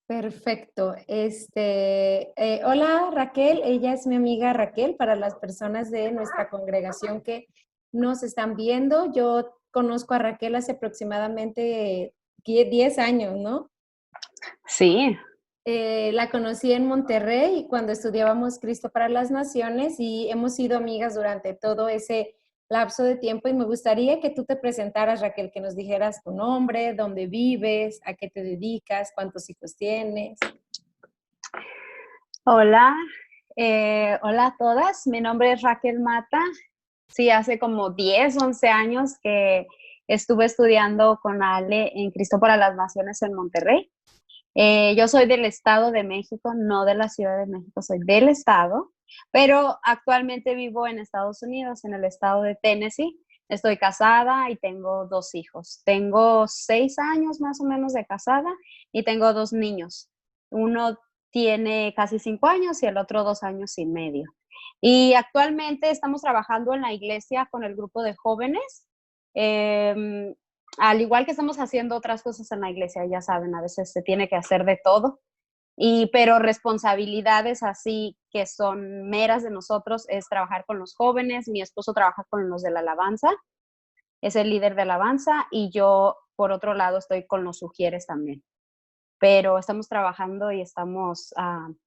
Perfecto. Hola Raquel, ella es mi amiga Raquel para las personas de nuestra congregación que nos están viendo. Yo conozco a Raquel hace aproximadamente 10 años, ¿no? Sí, La conocí en Monterrey cuando estudiábamos Cristo para las Naciones y hemos sido amigas durante todo ese lapso de tiempo y me gustaría que tú te presentaras, Raquel, que nos dijeras tu nombre, dónde vives, a qué te dedicas, cuántos hijos tienes. hola, hola a todas. Mi nombre es Raquel Mata. Sí, hace como 10, 11 años que estuve estudiando con Ale en Cristo para las Naciones en Monterrey. Yo soy del Estado de México, no de la Ciudad de México, soy del Estado, pero actualmente vivo en Estados Unidos, en el estado de Tennessee. Estoy casada y tengo 2 hijos. Tengo 6 años más o menos de casada y tengo 2 niños. Uno tiene casi 5 años y el otro 2 años y medio. Y actualmente estamos trabajando en la iglesia con el grupo de jóvenes. Em, Al igual que estamos haciendo otras cosas en la iglesia, ya saben, a veces se tiene que hacer de todo, pero responsabilidades así que son meras de nosotros es trabajar con los jóvenes. Mi esposo trabaja con los de la alabanza, es el líder de alabanza, y yo, por otro lado, estoy con los sugieres también. Pero estamos trabajando y estamos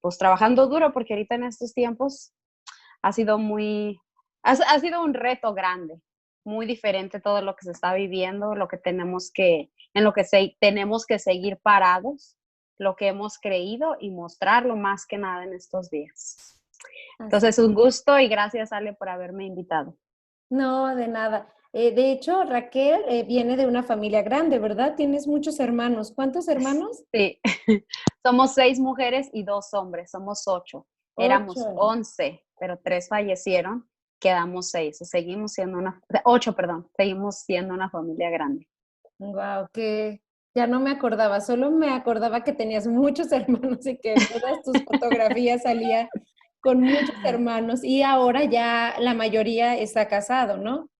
pues trabajando duro porque ahorita en estos tiempos ha sido ha sido un reto grande, muy diferente todo lo que se está viviendo, lo que en lo que tenemos que seguir parados, lo que hemos creído y mostrarlo más que nada en estos días. Así. Entonces, un gusto y gracias, Ale, por haberme invitado. No, de nada. De hecho, Raquel viene de una familia grande, ¿verdad? Tienes muchos hermanos. ¿Cuántos hermanos? Sí, somos 6 mujeres y 2 hombres, somos 8. Éramos 8. 11, pero 3 fallecieron, quedamos 6. Seguimos siendo 8, perdón, seguimos siendo una familia grande. Wow, que ya no me acordaba, solo me acordaba que tenías muchos hermanos y que en todas tus fotografías salía con muchos hermanos y ahora ya la mayoría está casado, ¿no?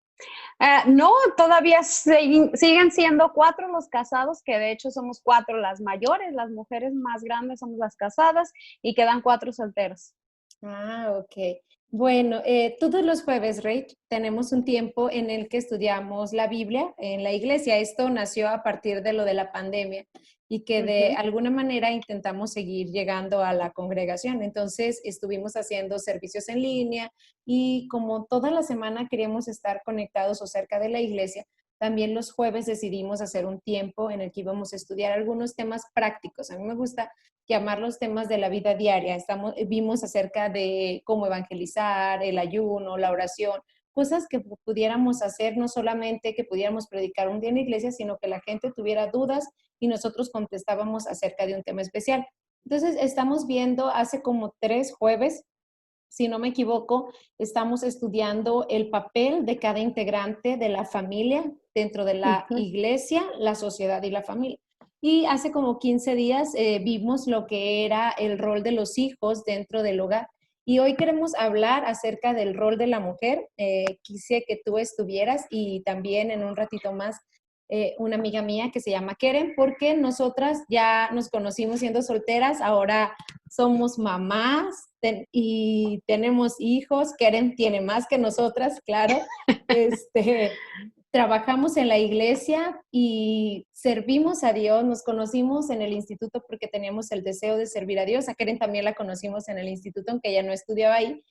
No, todavía siguen siendo 4 los casados, que de hecho somos 4 las mayores, las mujeres más grandes somos las casadas y quedan 4 solteros. Ah, ok. Bueno, todos los jueves, Rach, tenemos un tiempo en el que estudiamos la Biblia en la iglesia. Esto nació a partir de lo de la pandemia y que de Ujú. alguna manera intentamos seguir llegando a la congregación. Entonces, estuvimos haciendo servicios en línea y como toda la semana queríamos estar conectados o cerca de la iglesia, también los jueves decidimos hacer un tiempo en el que íbamos a estudiar algunos temas prácticos. A mí me gusta llamar los temas de la vida diaria. Vimos acerca de cómo evangelizar, el ayuno, la oración, cosas que pudiéramos hacer, no solamente que pudiéramos predicar un día en la iglesia, sino que la gente tuviera dudas y nosotros contestábamos acerca de un tema especial. Entonces, estamos viendo hace como 3 jueves, si no me equivoco, estamos estudiando el papel de cada integrante de la familia dentro de la Ujú. iglesia, la sociedad y la familia. Y hace como 15 días vimos lo que era el rol de los hijos dentro del hogar. Y hoy queremos hablar acerca del rol de la mujer. Quise que tú estuvieras y también en un ratito más una amiga mía que se llama Keren, porque nosotras ya nos conocimos siendo solteras, ahora somos mamás y tenemos hijos. Keren tiene más que nosotras, claro. Este, Trabajamos en la iglesia y servimos a Dios. Nos conocimos en el instituto porque teníamos el deseo de servir a Dios. A Keren también la conocimos en el instituto, aunque ella no estudiaba ahí.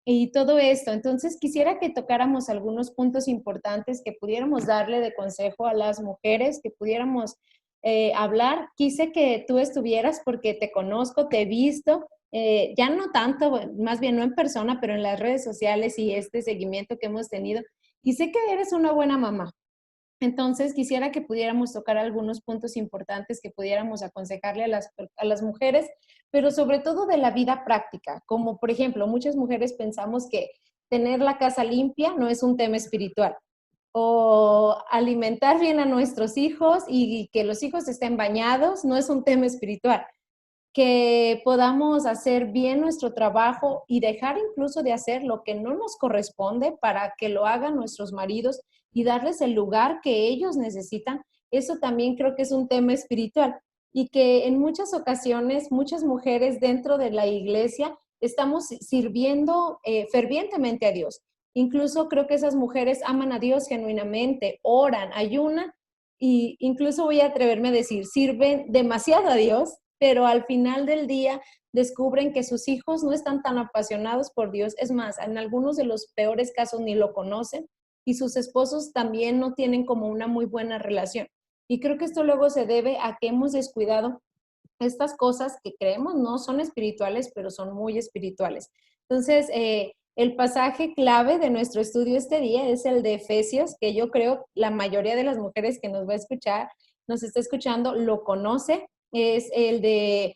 Y todo esto. Entonces, quisiera que tocáramos algunos puntos importantes que pudiéramos darle de consejo a las mujeres, que pudiéramos hablar. Quise que tú estuvieras porque te conozco, te he visto, ya no tanto, más bien no en persona, pero en las redes sociales y este seguimiento que hemos tenido. Y sé que eres una buena mamá. Entonces, quisiera que pudiéramos tocar algunos puntos importantes que pudiéramos aconsejarle a las mujeres, pero sobre todo de la vida práctica, como por ejemplo, muchas mujeres pensamos que tener la casa limpia no es un tema espiritual, o alimentar bien a nuestros hijos y que los hijos estén bañados no es un tema espiritual, que podamos hacer bien nuestro trabajo y dejar incluso de hacer lo que no nos corresponde para que lo hagan nuestros maridos y darles el lugar que ellos necesitan. Eso también creo que es un tema espiritual. y que en muchas ocasiones muchas mujeres dentro de la iglesia estamos sirviendo fervientemente a Dios. Incluso creo que esas mujeres aman a Dios genuinamente, oran, ayunan y incluso voy a atreverme a decir, sirven demasiado a Dios, pero al final del día descubren que sus hijos no están tan apasionados por Dios. Es más, en algunos de los peores casos ni lo conocen y sus esposos también no tienen como una muy buena relación. Y creo que esto luego se debe a que hemos descuidado estas cosas que creemos no son espirituales, pero son muy espirituales. Entonces, el pasaje clave de nuestro estudio este día es el de Efesios, que yo creo la mayoría de las mujeres que nos va a escuchar, nos está escuchando, lo conoce. Es el de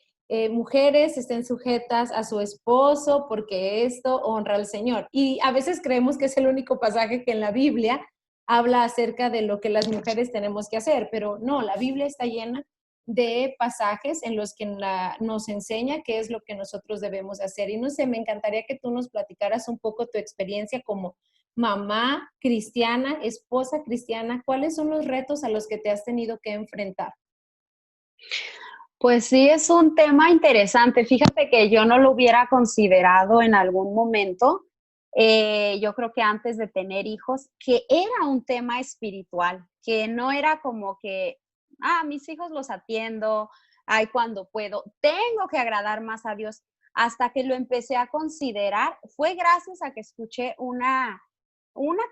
mujeres estén sujetas a su esposo porque esto honra al Señor. Y a veces creemos que es el único pasaje que en la Biblia habla acerca de lo que las mujeres tenemos que hacer, pero no, la Biblia está llena de pasajes en los que nos enseña qué es lo que nosotros debemos hacer. Y no sé, me encantaría que tú nos platicaras un poco tu experiencia como mamá cristiana, esposa cristiana. ¿Cuáles son los retos a los que te has tenido que enfrentar? Pues sí, es un tema interesante. Fíjate que yo no lo hubiera considerado en algún momento. Yo creo que antes de tener hijos, que era un tema espiritual, que no era como que, mis hijos los atiendo, ay, cuando puedo, tengo que agradar más a Dios. Hasta que lo empecé a considerar, fue gracias a que escuché una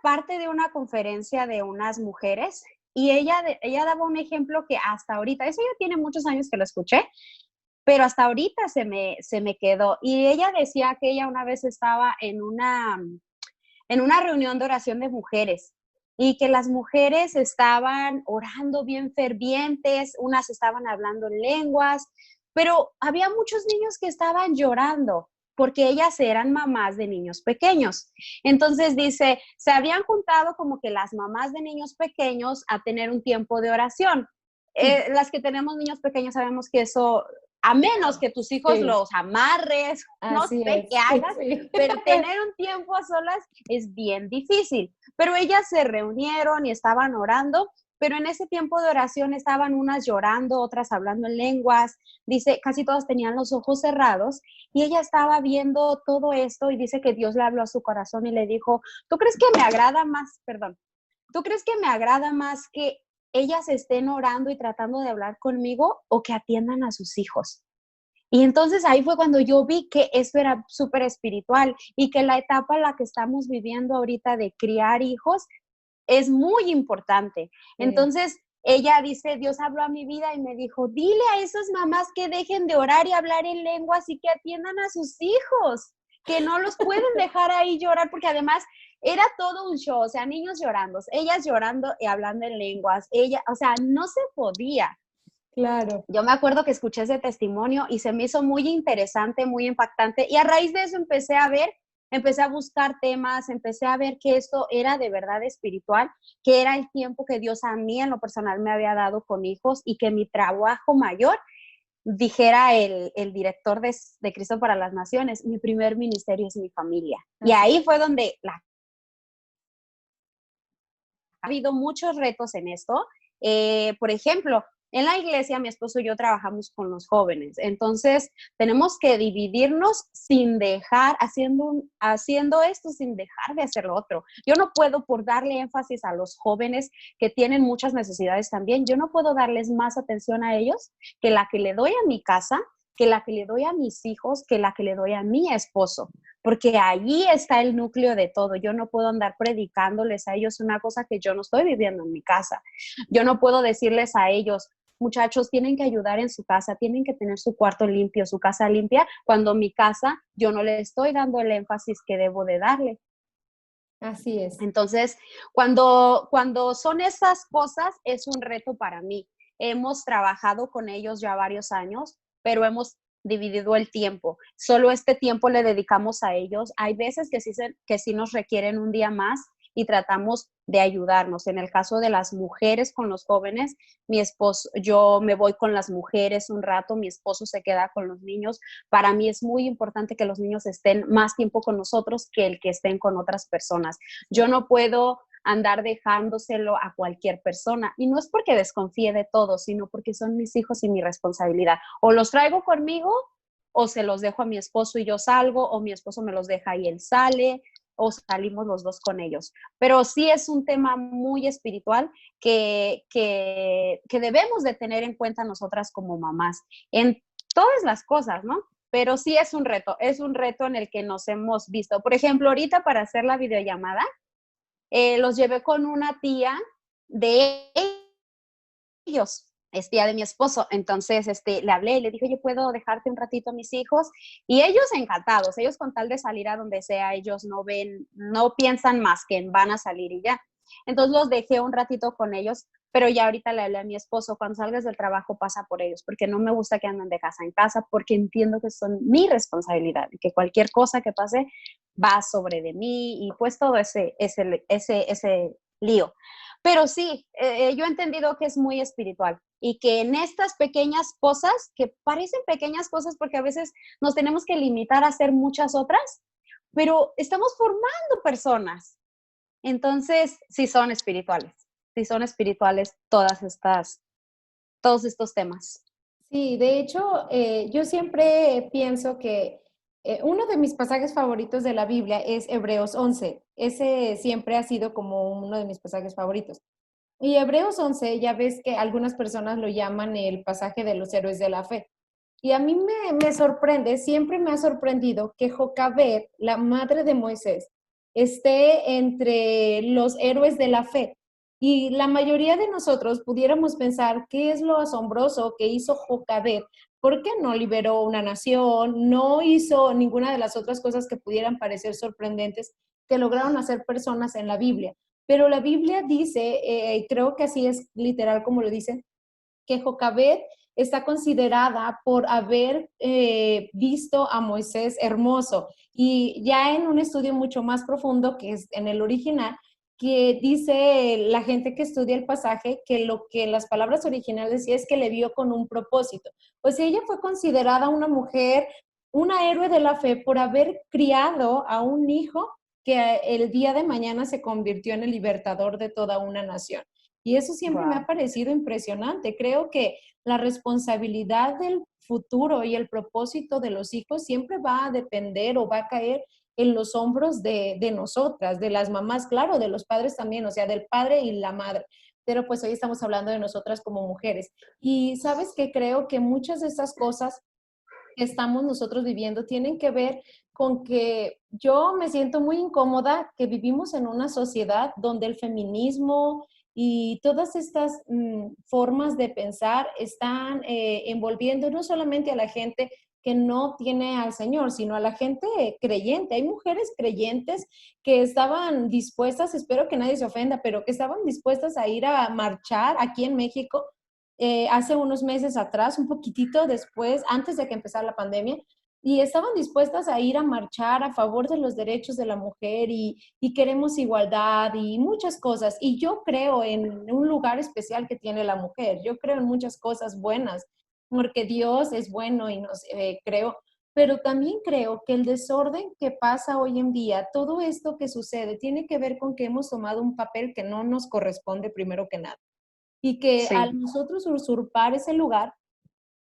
parte de una conferencia de unas mujeres y ella daba un ejemplo que hasta ahorita, eso ya tiene muchos años que lo escuché, pero hasta ahorita se me quedó. Y ella decía que ella una vez estaba en una reunión de oración de mujeres y que las mujeres estaban orando bien fervientes, unas estaban hablando en lenguas, pero había muchos niños que estaban llorando porque ellas eran mamás de niños pequeños. Entonces dice, se habían juntado como que las mamás de niños pequeños a tener un tiempo de oración. Sí, Las que tenemos niños pequeños sabemos que eso, a menos que tus hijos sí, los amarres, no así sé qué es. Sí, hagas, sí. pero tener un tiempo a solas es bien difícil. Pero ellas se reunieron y estaban orando, pero en ese tiempo de oración estaban unas llorando, otras hablando en lenguas. Dice, casi todas tenían los ojos cerrados y ella estaba viendo todo esto y dice que Dios le habló a su corazón y le dijo, ¿tú crees que me agrada más, perdón, tú crees que me agrada más que ellas estén orando y tratando de hablar conmigo o que atiendan a sus hijos? Y entonces ahí fue cuando yo vi que eso era súper espiritual y que la etapa en la que estamos viviendo ahorita de criar hijos es muy importante. Sí. Entonces, ella dice, Dios habló a mi vida y me dijo, dile a esas mamás que dejen de orar y hablar en lenguas y que atiendan a sus hijos, que no los pueden dejar ahí llorar, porque además era todo un show, o sea, niños llorando, ellas llorando y hablando en lenguas, ella, o sea, no se podía. Claro. Yo me acuerdo que escuché ese testimonio y se me hizo muy interesante, muy impactante. Y a raíz de eso empecé a buscar temas, empecé a ver que esto era de verdad espiritual, que era el tiempo que Dios a mí en lo personal me había dado con hijos y que mi trabajo mayor, dijera el director de Cristo para las Naciones, mi primer ministerio es mi familia. Y Así. ahí fue donde ha habido muchos retos en esto. Por ejemplo, en la iglesia mi esposo y yo trabajamos con los jóvenes, entonces tenemos que dividirnos sin dejar, haciendo esto sin dejar de hacer lo otro. Yo no puedo, por darle énfasis a los jóvenes que tienen muchas necesidades también, yo no puedo darles más atención a ellos que la que le doy a mi casa, que la que le doy a mis hijos, que la que le doy a mi esposo, porque allí está el núcleo de todo. Yo no puedo andar predicándoles a ellos una cosa que yo no estoy viviendo en mi casa. Yo no puedo decirles a ellos, muchachos, tienen que ayudar en su casa, tienen que tener su cuarto limpio, su casa limpia, cuando mi casa yo no le estoy dando el énfasis que debo de darle. Así es. Entonces, cuando son esas cosas, es un reto para mí. Hemos trabajado con ellos ya varios años, pero hemos dividido el tiempo. Solo este tiempo le dedicamos a ellos. Hay veces que sí nos requieren un día más y tratamos de ayudarnos. En el caso de las mujeres con los jóvenes, mi esposo, yo me voy con las mujeres un rato, mi esposo se queda con los niños. Para mí es muy importante que los niños estén más tiempo con nosotros que el que estén con otras personas. Yo no puedo andar dejándoselo a cualquier persona. Y no es porque desconfíe de todos, sino porque son mis hijos y mi responsabilidad. O los traigo conmigo, o se los dejo a mi esposo y yo salgo, o mi esposo me los deja y él sale, o salimos los dos con ellos. Pero sí es un tema muy espiritual que debemos de tener en cuenta nosotras como mamás, en todas las cosas, ¿no? Pero sí es un reto en el que nos hemos visto. Por ejemplo, ahorita para hacer la videollamada, los llevé con una tía de ellos, es tía de mi esposo. Entonces, le hablé y le dije, yo puedo dejarte un ratito a mis hijos. Y ellos encantados, ellos con tal de salir a donde sea, ellos no piensan más que en van a salir y ya. Entonces los dejé un ratito con ellos, pero ya ahorita le hablé a mi esposo, cuando salgas del trabajo pasa por ellos, porque no me gusta que anden de casa en casa, porque entiendo que son mi responsabilidad y que cualquier cosa que pase va sobre de mí y pues todo ese lío. Pero sí, yo he entendido que es muy espiritual y que en estas pequeñas cosas, que parecen pequeñas cosas porque a veces nos tenemos que limitar a hacer muchas otras, pero estamos formando personas. Entonces, sí son espirituales todos estos temas. Sí, de hecho, yo siempre pienso que uno de mis pasajes favoritos de la Biblia es Hebreos 11. Ese siempre ha sido como uno de mis pasajes favoritos. Y Hebreos 11, ya ves que algunas personas lo llaman el pasaje de los héroes de la fe. Y a mí me sorprende, siempre me ha sorprendido que Jocabed, la madre de Moisés, esté entre los héroes de la fe. Y la mayoría de nosotros pudiéramos pensar qué es lo asombroso que hizo Jocabed, por qué no liberó una nación, no hizo ninguna de las otras cosas que pudieran parecer sorprendentes que lograron hacer personas en la Biblia. Pero la Biblia dice, creo que así es literal como lo dice, que Jocabed está considerada por haber visto a Moisés hermoso. Y ya en un estudio mucho más profundo, que es en el original, que dice la gente que estudia el pasaje que lo que las palabras originales decía es que le vio con un propósito. Pues ella fue considerada una mujer, una héroe de la fe por haber criado a un hijo que el día de mañana se convirtió en el libertador de toda una nación. Y eso siempre me ha Wow. parecido impresionante. Creo que la responsabilidad del futuro y el propósito de los hijos siempre va a depender o va a caer en los hombros de nosotras, de las mamás, claro, de los padres también, o sea, del padre y la madre. Pero pues hoy estamos hablando de nosotras como mujeres. Y sabes que creo que muchas de estas cosas que estamos nosotros viviendo tienen que ver con que yo me siento muy incómoda que vivimos en una sociedad donde el feminismo y todas estas formas de pensar están envolviendo no solamente a la gente que no tiene al Señor, sino a la gente creyente. Hay mujeres creyentes que estaban dispuestas, espero que nadie se ofenda, pero que estaban dispuestas a ir a marchar aquí en México hace unos meses atrás, un poquitito después, antes de que empezara la pandemia, y estaban dispuestas a ir a marchar a favor de los derechos de la mujer y queremos igualdad y muchas cosas. Y yo creo en un lugar especial que tiene la mujer. Yo creo en muchas cosas buenas, porque Dios es bueno y nos creó. Pero también creo que el desorden que pasa hoy en día, todo esto que sucede, tiene que ver con que hemos tomado un papel que no nos corresponde primero que nada y que Sí. al nosotros usurpar ese lugar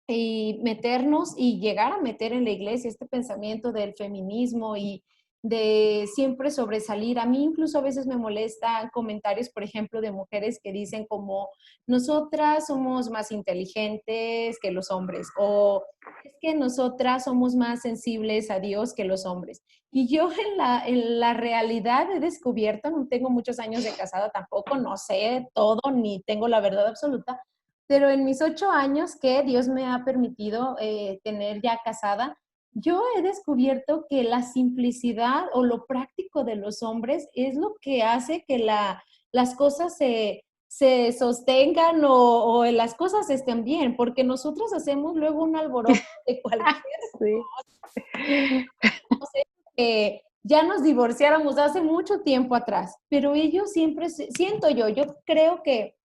y meternos y llegar a meter en la iglesia este pensamiento del feminismo y de siempre sobresalir. A mí incluso a veces me molestan comentarios, por ejemplo, de mujeres que dicen como nosotras somos más inteligentes que los hombres o es que nosotras somos más sensibles a Dios que los hombres. Y yo en la realidad he descubierto, no tengo muchos años de casada tampoco, no sé todo ni tengo la verdad absoluta, pero en mis 8 años que Dios me ha permitido tener ya casada, yo he descubierto que la simplicidad o lo práctico de los hombres es lo que hace que las cosas se sostengan o las cosas estén bien, porque nosotros hacemos luego un alboroto de cualquier Sí. cosa que ya nos divorciáramos hace mucho tiempo atrás, pero ellos siempre, siento yo creo que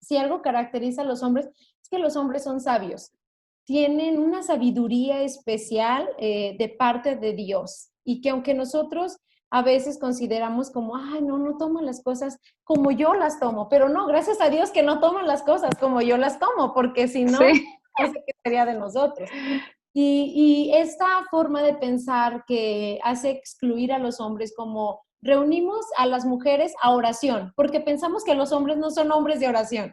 si algo caracteriza a los hombres, es que los hombres son sabios. Tienen una sabiduría especial de parte de Dios y que aunque nosotros a veces consideramos como, ay, no, no toman las cosas como yo las tomo, pero no, gracias a Dios que no toman las cosas como yo las tomo, porque si no, Sí. no sé qué sería de nosotros. Y esta forma de pensar que hace excluir a los hombres como reunimos a las mujeres a oración, porque pensamos que los hombres no son hombres de oración.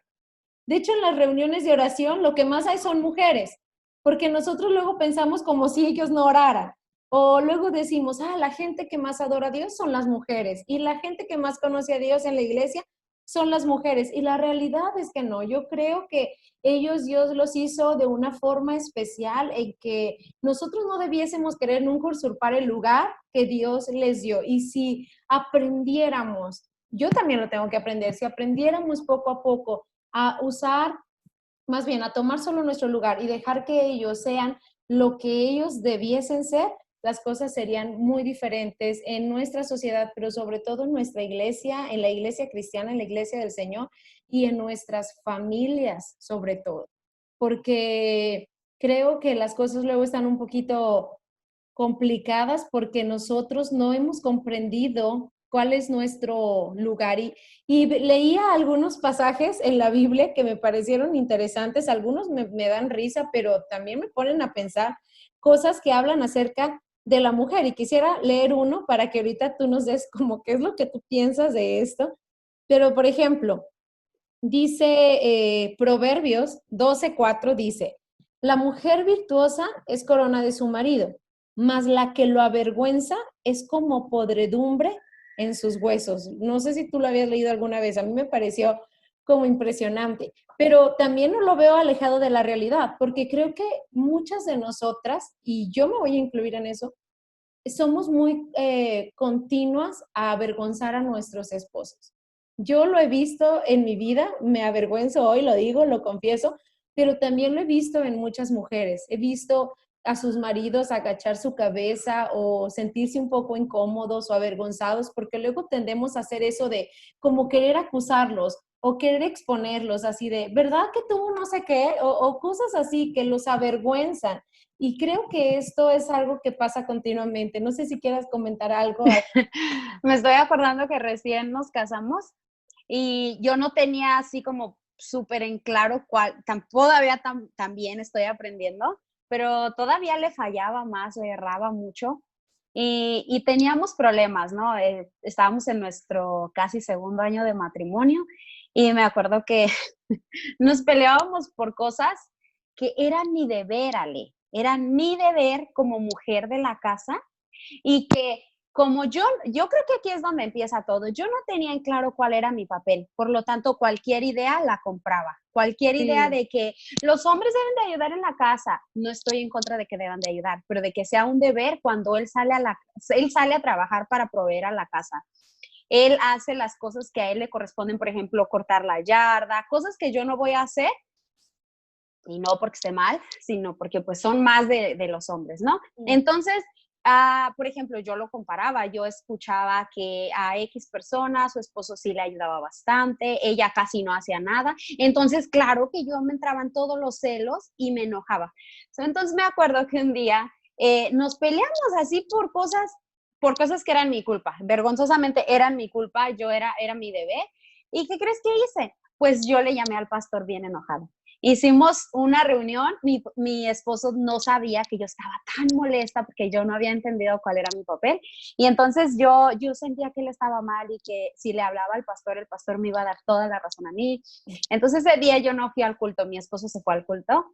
De hecho, en las reuniones de oración lo que más hay son mujeres, porque nosotros luego pensamos como si ellos no oraran. O luego decimos, la gente que más adora a Dios son las mujeres y la gente que más conoce a Dios en la iglesia son las mujeres. Y la realidad es que no, yo creo que Dios los hizo de una forma especial en que nosotros no debiésemos querer nunca usurpar el lugar que Dios les dio. Y si aprendiéramos, yo también lo tengo que aprender, si aprendiéramos poco a poco a usar, más bien a tomar solo nuestro lugar y dejar que ellos sean lo que ellos debiesen ser, las cosas serían muy diferentes en nuestra sociedad, pero sobre todo en nuestra iglesia, en la iglesia cristiana, en la iglesia del Señor y en nuestras familias, sobre todo. Porque creo que las cosas luego están un poquito complicadas porque nosotros no hemos comprendido cuál es nuestro lugar. Y leía algunos pasajes en la Biblia que me parecieron interesantes, algunos me dan risa, pero también me ponen a pensar cosas que hablan acerca de la mujer. Y quisiera leer uno para que ahorita tú nos des como qué es lo que tú piensas de esto. Pero, por ejemplo, dice Proverbios 12:4, dice, la mujer virtuosa es corona de su marido, mas la que lo avergüenza es como podredumbre en sus huesos. No sé si tú lo habías leído alguna vez, a mí me pareció como impresionante, pero también no lo veo alejado de la realidad, porque creo que muchas de nosotras, y yo me voy a incluir en eso, somos muy continuas a avergonzar a nuestros esposos. Yo lo he visto en mi vida, me avergüenzo hoy, lo digo, lo confieso, pero también lo he visto en muchas mujeres. He visto a sus maridos agachar su cabeza o sentirse un poco incómodos o avergonzados, porque luego tendemos a hacer eso de como querer acusarlos o querer exponerlos, así de, ¿verdad que tú no sé qué? O cosas así que los avergüenzan. Y creo que esto es algo que pasa continuamente. No sé si quieras comentar algo. Me estoy acordando que recién nos casamos y yo no tenía así como súper en claro todavía también estoy aprendiendo, pero todavía le fallaba más, le erraba mucho y teníamos problemas, ¿no? Estábamos en nuestro casi segundo año de matrimonio y me acuerdo que nos peleábamos por cosas que eran mi deber, Ale, eran mi deber como mujer de la casa y que como yo creo que aquí es donde empieza todo. Yo no tenía en claro cuál era mi papel, por lo tanto, cualquier idea la compraba. Cualquier idea Sí, de que los hombres deben de ayudar en la casa, no estoy en contra de que deban de ayudar, pero de que sea un deber cuando él sale a trabajar para proveer a la casa. Él hace las cosas que a él le corresponden, por ejemplo, cortar la yarda, cosas que yo no voy a hacer, y no porque esté mal, sino porque pues son más de los hombres, ¿no? Entonces, por ejemplo, yo lo comparaba, yo escuchaba que a X persona su esposo sí le ayudaba bastante, ella casi no hacía nada, entonces claro que yo me entraban todos los celos y me enojaba. Entonces me acuerdo que un día nos peleamos así por cosas que eran mi culpa, vergonzosamente eran mi culpa, era mi deber. ¿Y qué crees que hice? Pues yo le llamé al pastor bien enojado. Hicimos una reunión, mi esposo no sabía que yo estaba tan molesta porque yo no había entendido cuál era mi papel y entonces yo sentía que él estaba mal y que si le hablaba al pastor, el pastor me iba a dar toda la razón a mí. Entonces ese día yo no fui al culto, mi esposo se fue al culto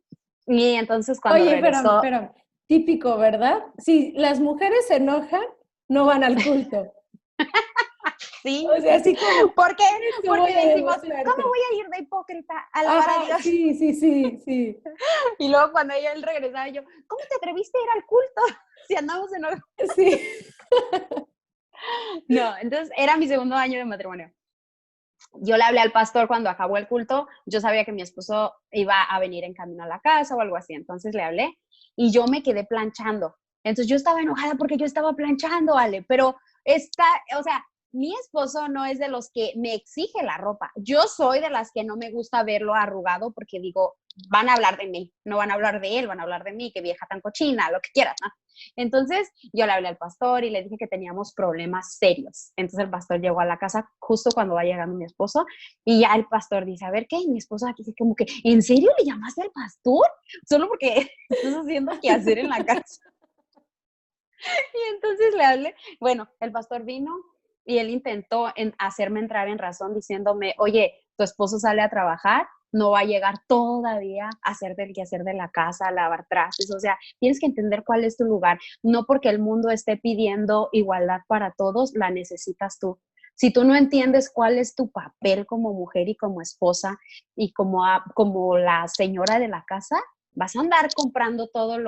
y entonces cuando oye, espérame, regresó, espérame. Típico, ¿verdad? Si las mujeres se enojan, no van al culto. sí, O sea, así como, porque, eso voy porque a decimos, ¿cómo demostrarte. voy a ir de hipócrita a alabar a Ajá, Dios? sí, sí, sí, sí. Y luego cuando él regresaba yo, ¿cómo te atreviste a ir al culto si andamos en... Sí. No, entonces era mi segundo año de matrimonio. Yo le hablé al pastor cuando acabó el culto, yo sabía que mi esposo iba a venir en camino a la casa o algo así, entonces le hablé y yo me quedé planchando. Entonces yo estaba enojada porque yo estaba planchando, Ale, pero o sea, mi esposo no es de los que me exige la ropa. Yo soy de las que no me gusta verlo arrugado porque digo, van a hablar de mí, no van a hablar de él, van a hablar de mí, que vieja tan cochina, lo que quieras, ¿no? Entonces yo le hablé al pastor y le dije que teníamos problemas serios. Entonces el pastor llegó a la casa justo cuando va llegando mi esposo y ya el pastor dice, a ver, ¿qué? Y mi esposo aquí dice como que, ¿en serio le llamaste al pastor? Solo porque estás haciendo qué hacer en la casa. Y entonces le hablé, bueno, el pastor vino y él intentó hacerme entrar en razón diciéndome, oye, tu esposo sale a trabajar, no va a llegar todavía a hacer del quehacer de la casa, a lavar trastes, o sea, tienes que entender cuál es tu lugar, no porque el mundo esté pidiendo igualdad para todos, la necesitas tú. Si tú no entiendes cuál es tu papel como mujer y como esposa y como la señora de la casa, vas a andar comprando todos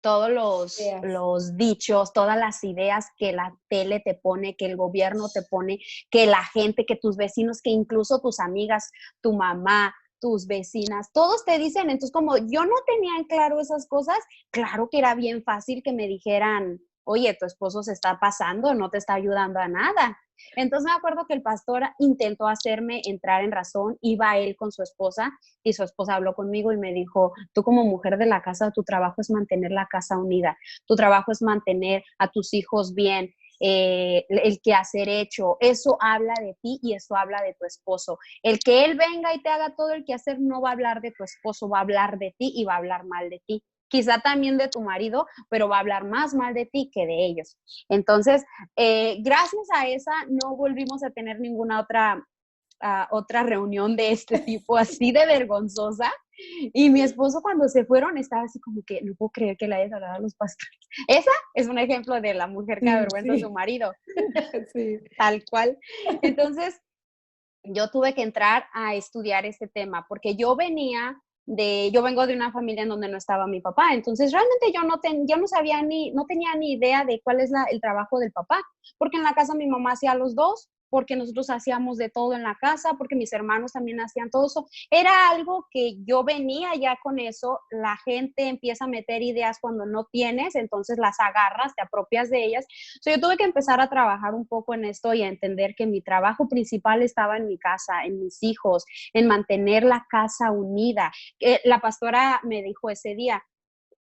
Ideas. los dichos, todas las ideas que la tele te pone, que el gobierno te pone, que la gente, que tus vecinos, que incluso tus amigas, tu mamá, tus vecinas, todos te dicen. Entonces, como yo no tenía en claro esas cosas, claro que era bien fácil que me dijeran, oye, tu esposo se está pasando, no te está ayudando a nada. Entonces me acuerdo que el pastor intentó hacerme entrar en razón, iba él con su esposa y su esposa habló conmigo y me dijo, tú como mujer de la casa, tu trabajo es mantener la casa unida, tu trabajo es mantener a tus hijos bien, el quehacer hecho, eso habla de ti y eso habla de tu esposo. El que él venga y te haga todo el quehacer no va a hablar de tu esposo, va a hablar de ti y va a hablar mal de ti. Quizá también de tu marido, pero va a hablar más mal de ti que de ellos. Entonces, gracias a esa no volvimos a tener ninguna otra reunión de este tipo así de vergonzosa. Y mi esposo cuando se fueron estaba así como que no puedo creer que le hayas hablado a los pastores. Esa es un ejemplo de la mujer que Sí, avergüenza a su sí, marido, sí. tal cual. Entonces, yo tuve que entrar a estudiar este tema porque yo vengo de una familia en donde no estaba mi papá, entonces realmente yo no sabía no tenía ni idea de cuál es el trabajo del papá, porque en la casa mi mamá hacía los dos, porque nosotros hacíamos de todo en la casa, porque mis hermanos también hacían todo eso. Era algo que yo venía ya con eso, la gente empieza a meter ideas cuando no tienes, entonces las agarras, te apropias de ellas. So, yo tuve que empezar a trabajar un poco en esto y a entender que mi trabajo principal estaba en mi casa, en mis hijos, en mantener la casa unida. La pastora me dijo ese día,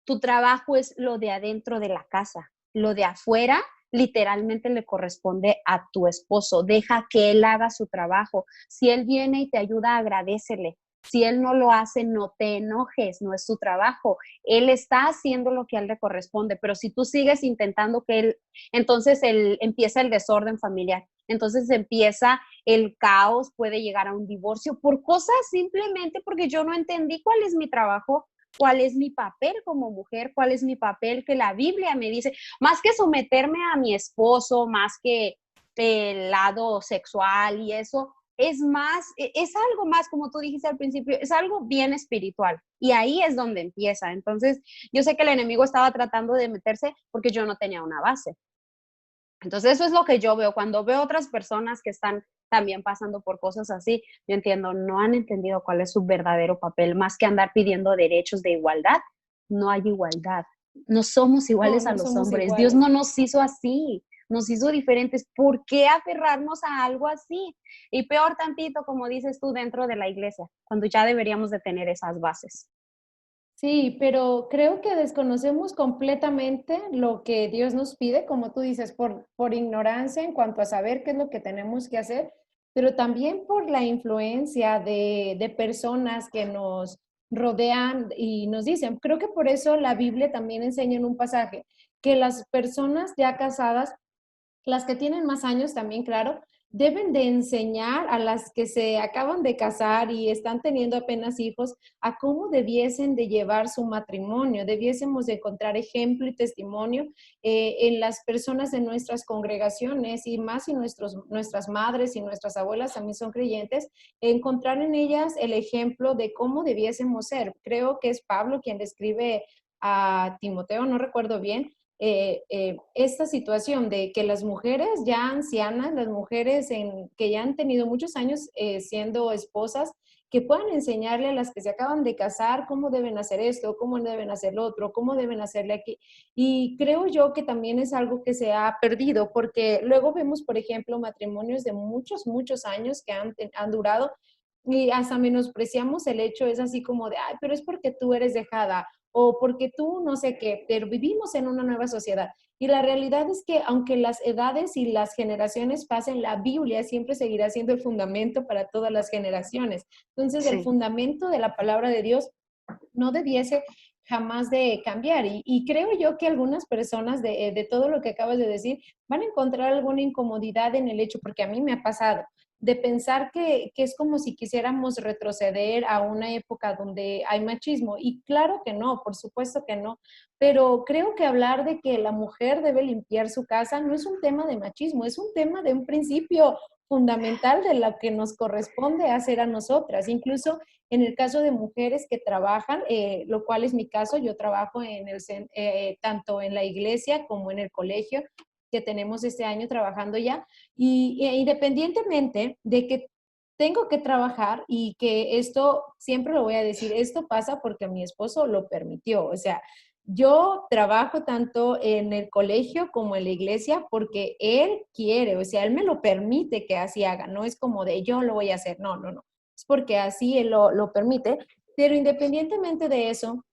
tu trabajo es lo de adentro de la casa, lo de afuera literalmente le corresponde a tu esposo, deja que él haga su trabajo. Si él viene y te ayuda, agradécele. Si él no lo hace, no te enojes, no es su trabajo. Él está haciendo lo que a él le corresponde, pero si tú sigues intentando que él, entonces empieza el desorden familiar, entonces empieza el caos, puede llegar a un divorcio por cosas simplemente porque yo no entendí cuál es mi trabajo, cuál es mi papel como mujer, cuál es mi papel que la Biblia me dice, más que someterme a mi esposo, más que el lado sexual y eso, es algo más, como tú dijiste al principio, es algo bien espiritual. Y ahí es donde empieza. Entonces, yo sé que el enemigo estaba tratando de meterse porque yo no tenía una base. Entonces, eso es lo que yo veo. Cuando veo otras personas que están también pasando por cosas así, yo entiendo, no han entendido cuál es su verdadero papel, más que andar pidiendo derechos de igualdad. No hay igualdad. No somos No, iguales a no los somos hombres. Dios iguales. no nos hizo así, nos hizo diferentes. ¿Por qué aferrarnos a algo así? Y peor tantito, como dices tú, dentro de la iglesia, cuando ya deberíamos de tener esas bases. Sí, pero creo que desconocemos completamente lo que Dios nos pide, como tú dices, por ignorancia en cuanto a saber qué es lo que tenemos que hacer, pero también por la influencia de personas que nos rodean y nos dicen. Creo que por eso la Biblia también enseña en un pasaje que las personas ya casadas, las que tienen más años también, claro, deben de enseñar a las que se acaban de casar y están teniendo apenas hijos a cómo debiesen de llevar su matrimonio. Debiésemos de encontrar ejemplo y testimonio en las personas de nuestras congregaciones y más si nuestras madres y nuestras abuelas también son creyentes, encontrar en ellas el ejemplo de cómo debiésemos ser. Creo que es Pablo quien le escribe a Timoteo, no recuerdo bien, esta situación de que las mujeres ya ancianas, las mujeres que ya han tenido muchos años siendo esposas, que puedan enseñarle a las que se acaban de casar cómo deben hacer esto, cómo deben hacer lo otro, cómo deben hacerle aquí. Y creo yo que también es algo que se ha perdido, porque luego vemos, por ejemplo, matrimonios de muchos, muchos años que han durado y hasta menospreciamos el hecho, es así como de, ay, pero es porque tú eres dejada o porque tú no sé qué, pero vivimos en una nueva sociedad. Y la realidad es que aunque las edades y las generaciones pasen, la Biblia siempre seguirá siendo el fundamento para todas las generaciones. Entonces, el Sí. fundamento de la palabra de Dios no debiese jamás de cambiar. Y creo yo que algunas personas de todo lo que acabas de decir van a encontrar alguna incomodidad en el hecho, porque a mí me ha pasado, de pensar que es como si quisiéramos retroceder a una época donde hay machismo. Y claro que no, por supuesto que no, pero creo que hablar de que la mujer debe limpiar su casa no es un tema de machismo, es un tema de un principio fundamental de lo que nos corresponde hacer a nosotras. Incluso en el caso de mujeres que trabajan, lo cual es mi caso, yo trabajo tanto en la iglesia como en el colegio, que tenemos este año trabajando ya, y independientemente de que tengo que trabajar y que esto, siempre lo voy a decir, esto pasa porque mi esposo lo permitió, o sea, yo trabajo tanto en el colegio como en la iglesia porque él quiere, o sea, él me lo permite que así haga, no es como de yo lo voy a hacer, no, no, no, es porque así él lo permite, pero independientemente de eso,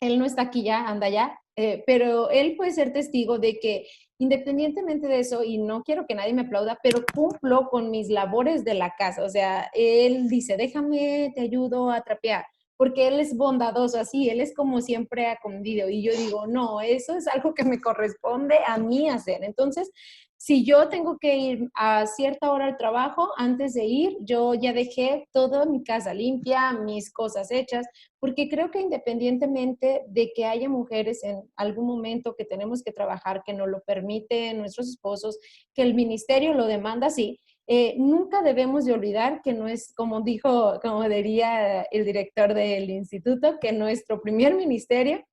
él no está aquí ya, anda ya, pero él puede ser testigo de que independientemente de eso, y no quiero que nadie me aplauda, pero cumplo con mis labores de la casa. O sea, él dice, déjame, te ayudo a trapear, porque él es bondadoso así, él es como siempre acomedido. Y yo digo, no, eso es algo que me corresponde a mí hacer. Entonces, si yo tengo que ir a cierta hora al trabajo, antes de ir, yo ya dejé toda mi casa limpia, mis cosas hechas, porque creo que independientemente de que haya mujeres en algún momento que tenemos que trabajar, que nos lo permiten nuestros esposos, que el ministerio lo demanda así, nunca debemos de olvidar que no es, como diría el director del instituto, que nuestro primer ministerio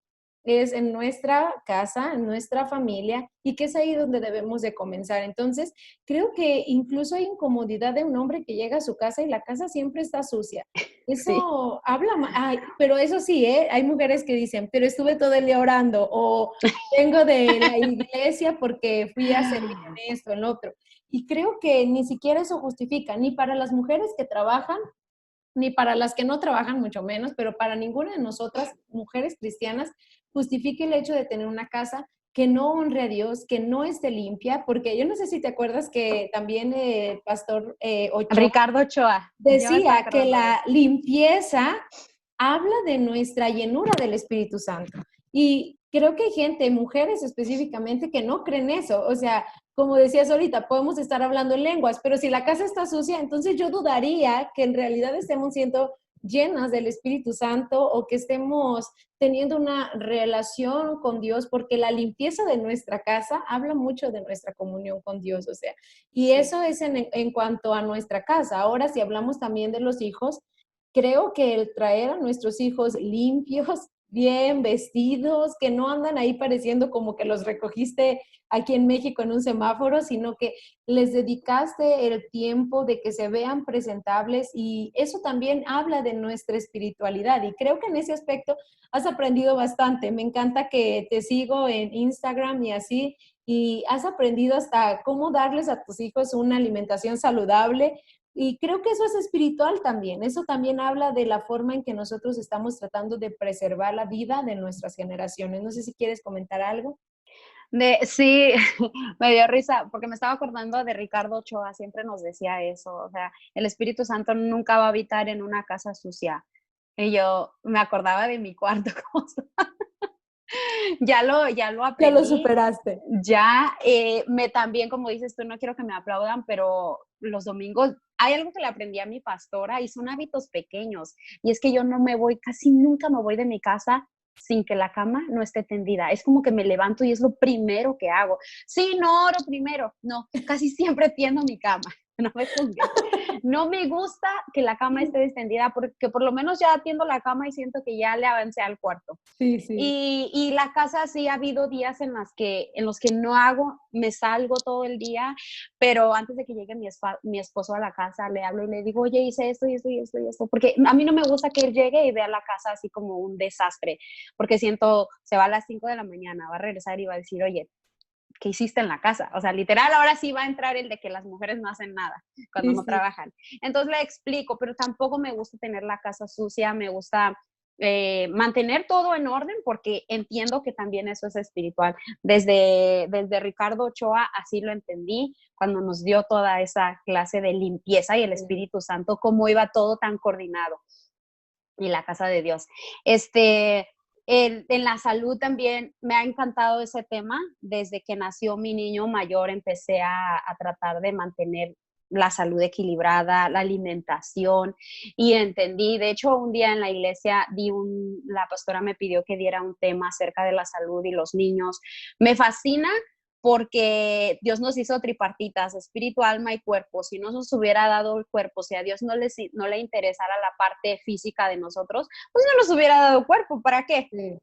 es en nuestra casa, en nuestra familia, y que es ahí donde debemos de comenzar. Entonces, creo que incluso hay incomodidad de un hombre que llega a su casa y la casa siempre está sucia. Sí. Eso ay, pero eso sí, ¿eh? Hay mujeres que dicen, pero estuve todo el día orando, o vengo de la iglesia porque fui a servir en esto, en lo otro. Y creo que ni siquiera eso justifica, ni para las mujeres que trabajan, ni para las que no trabajan, mucho menos, pero para ninguna de nosotras, mujeres cristianas, justifique el hecho de tener una casa que no honre a Dios, que no esté limpia, porque yo no sé si te acuerdas que también el pastor Ochoa Ricardo Ochoa, yo me estaba decía que acordando de la eso. limpieza habla de nuestra llenura del Espíritu Santo. Y creo que hay gente, mujeres específicamente, que no creen eso. O sea, como decías ahorita, podemos estar hablando en lenguas, pero si la casa está sucia, entonces yo dudaría que en realidad estemos siendo llenas del Espíritu Santo o que estemos teniendo una relación con Dios, porque la limpieza de nuestra casa habla mucho de nuestra comunión con Dios, o sea, y Sí. eso es en cuanto a nuestra casa. Ahora, si hablamos también de los hijos, creo que el traer a nuestros hijos limpios, bien vestidos, que no andan ahí pareciendo como que los recogiste aquí en México en un semáforo, sino que les dedicaste el tiempo de que se vean presentables, y eso también habla de nuestra espiritualidad, y creo que en ese aspecto has aprendido bastante. Me encanta que te sigo en Instagram y así, y has aprendido hasta cómo darles a tus hijos una alimentación saludable, y creo que eso es espiritual también. Eso también habla de la forma en que nosotros estamos tratando de preservar la vida de nuestras generaciones. No sé si quieres comentar algo. Sí, me dio risa porque me estaba acordando de Ricardo Ochoa, siempre nos decía eso, o sea, el Espíritu Santo nunca va a habitar en una casa sucia. Y yo me acordaba de mi cuarto, como ya lo Ya lo aprendí. superaste. Ya, también, como dices tú, no quiero que me aplaudan, pero los domingos, hay algo que le aprendí a mi pastora y son hábitos pequeños. Y es que yo no me voy, casi nunca me voy de mi casa sin que la cama no esté tendida. Es como que me levanto y es lo primero que hago. Sí, no oro primero, no, casi siempre tiendo mi cama. no me juzgues. No me gusta que la cama esté extendida porque por lo menos ya atiendo la cama y siento que ya le avancé al cuarto. Sí, sí. Y la casa sí ha habido días en los que no hago, me salgo todo el día, pero antes de que llegue mi esposo a la casa, le hablo y le digo, oye, hice esto y esto y esto y esto, porque a mí no me gusta que él llegue y vea la casa así como un desastre, porque siento, se va a las 5 de la mañana, va a regresar y va a decir, oye, ¿qué hiciste en la casa? O sea, literal, ahora sí va a entrar el de que las mujeres no hacen nada cuando Sí, no sí. trabajan. Entonces le explico, pero tampoco me gusta tener la casa sucia, me gusta mantener todo en orden porque entiendo que también eso es espiritual. Desde Ricardo Ochoa así lo entendí cuando nos dio toda esa clase de limpieza y el Espíritu Santo, cómo iba todo tan coordinado y la casa de Dios. En la salud también me ha encantado ese tema. Desde que nació mi niño mayor empecé a tratar de mantener la salud equilibrada, la alimentación y entendí, de hecho un día en la iglesia la pastora me pidió que diera un tema acerca de la salud y los niños. Me fascina porque Dios nos hizo tripartitas, espíritu, alma y cuerpo. Si no nos hubiera dado el cuerpo, si a Dios no le interesara la parte física de nosotros, pues no nos hubiera dado cuerpo. ¿Para qué? Sí.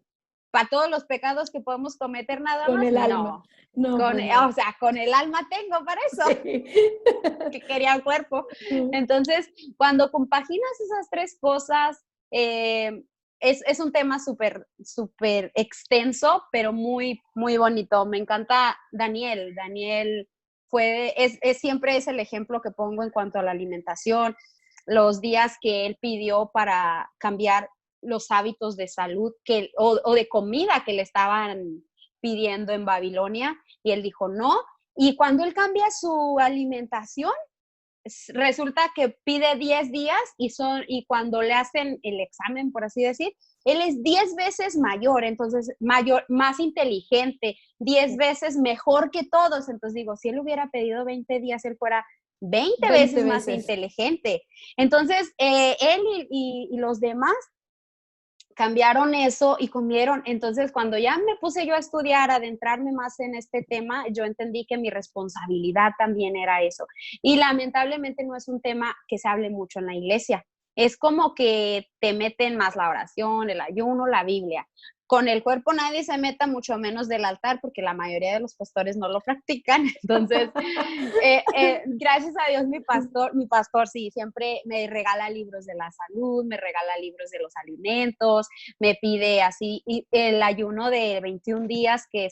¿Para todos los pecados que podemos cometer nada Con más? el alma. No. No, pues no. O sea, con el alma tengo para eso, Sí. que quería el cuerpo. Sí. Entonces, cuando compaginas esas tres cosas, eh, es un tema súper, súper extenso, pero muy, muy bonito. Me encanta Daniel. Daniel siempre es el ejemplo que pongo en cuanto a la alimentación. Los días que él pidió para cambiar los hábitos de salud o de comida que le estaban pidiendo en Babilonia, y él dijo no. Y cuando él cambia su alimentación, resulta que pide 10 días y cuando le hacen el examen, por así decir, él es 10 veces mayor, entonces más inteligente, 10 veces mejor que todos. Entonces digo, si él hubiera pedido 20 días, él fuera 20 20 veces más veces. inteligente. Entonces, él y los demás cambiaron eso y comieron. Entonces, cuando ya me puse yo a estudiar, a adentrarme más en este tema, yo entendí que mi responsabilidad también era eso. Y lamentablemente no es un tema que se hable mucho en la iglesia. Es como que te meten más la oración, el ayuno, la Biblia. Con el cuerpo nadie se meta, mucho menos del altar, porque la mayoría de los pastores no lo practican. Entonces, gracias a Dios, mi pastor sí, siempre me regala libros de la salud, me regala libros de los alimentos, me pide así, y el ayuno de 21 días que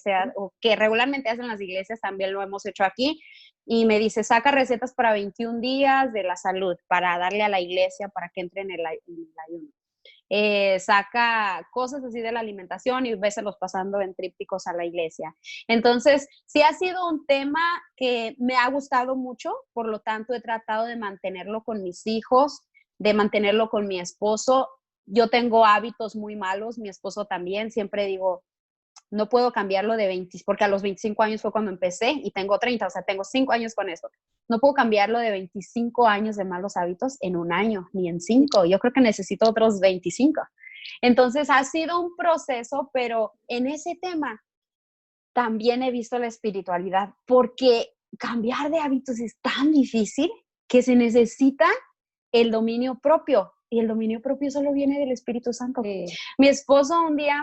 regularmente hacen las iglesias, también lo hemos hecho aquí, y me dice, saca recetas para 21 días de la salud, para darle a la iglesia, para que entre en el ayuno. Saca cosas así de la alimentación y véselos pasando en trípticos a la iglesia. Entonces, sí ha sido un tema que me ha gustado mucho, por lo tanto he tratado de mantenerlo con mis hijos, de mantenerlo con mi esposo. Yo tengo hábitos muy malos, mi esposo también, siempre digo, no puedo cambiarlo de 20, porque a los 25 años fue cuando empecé y tengo 30, o sea, tengo 5 años con esto. No puedo cambiarlo de 25 años de malos hábitos en un año, ni en 5. Yo creo que necesito otros 25. Entonces, ha sido un proceso, pero en ese tema también he visto la espiritualidad, porque cambiar de hábitos es tan difícil que se necesita el dominio propio, y el dominio propio solo viene del Espíritu Santo. Sí. Mi esposo un día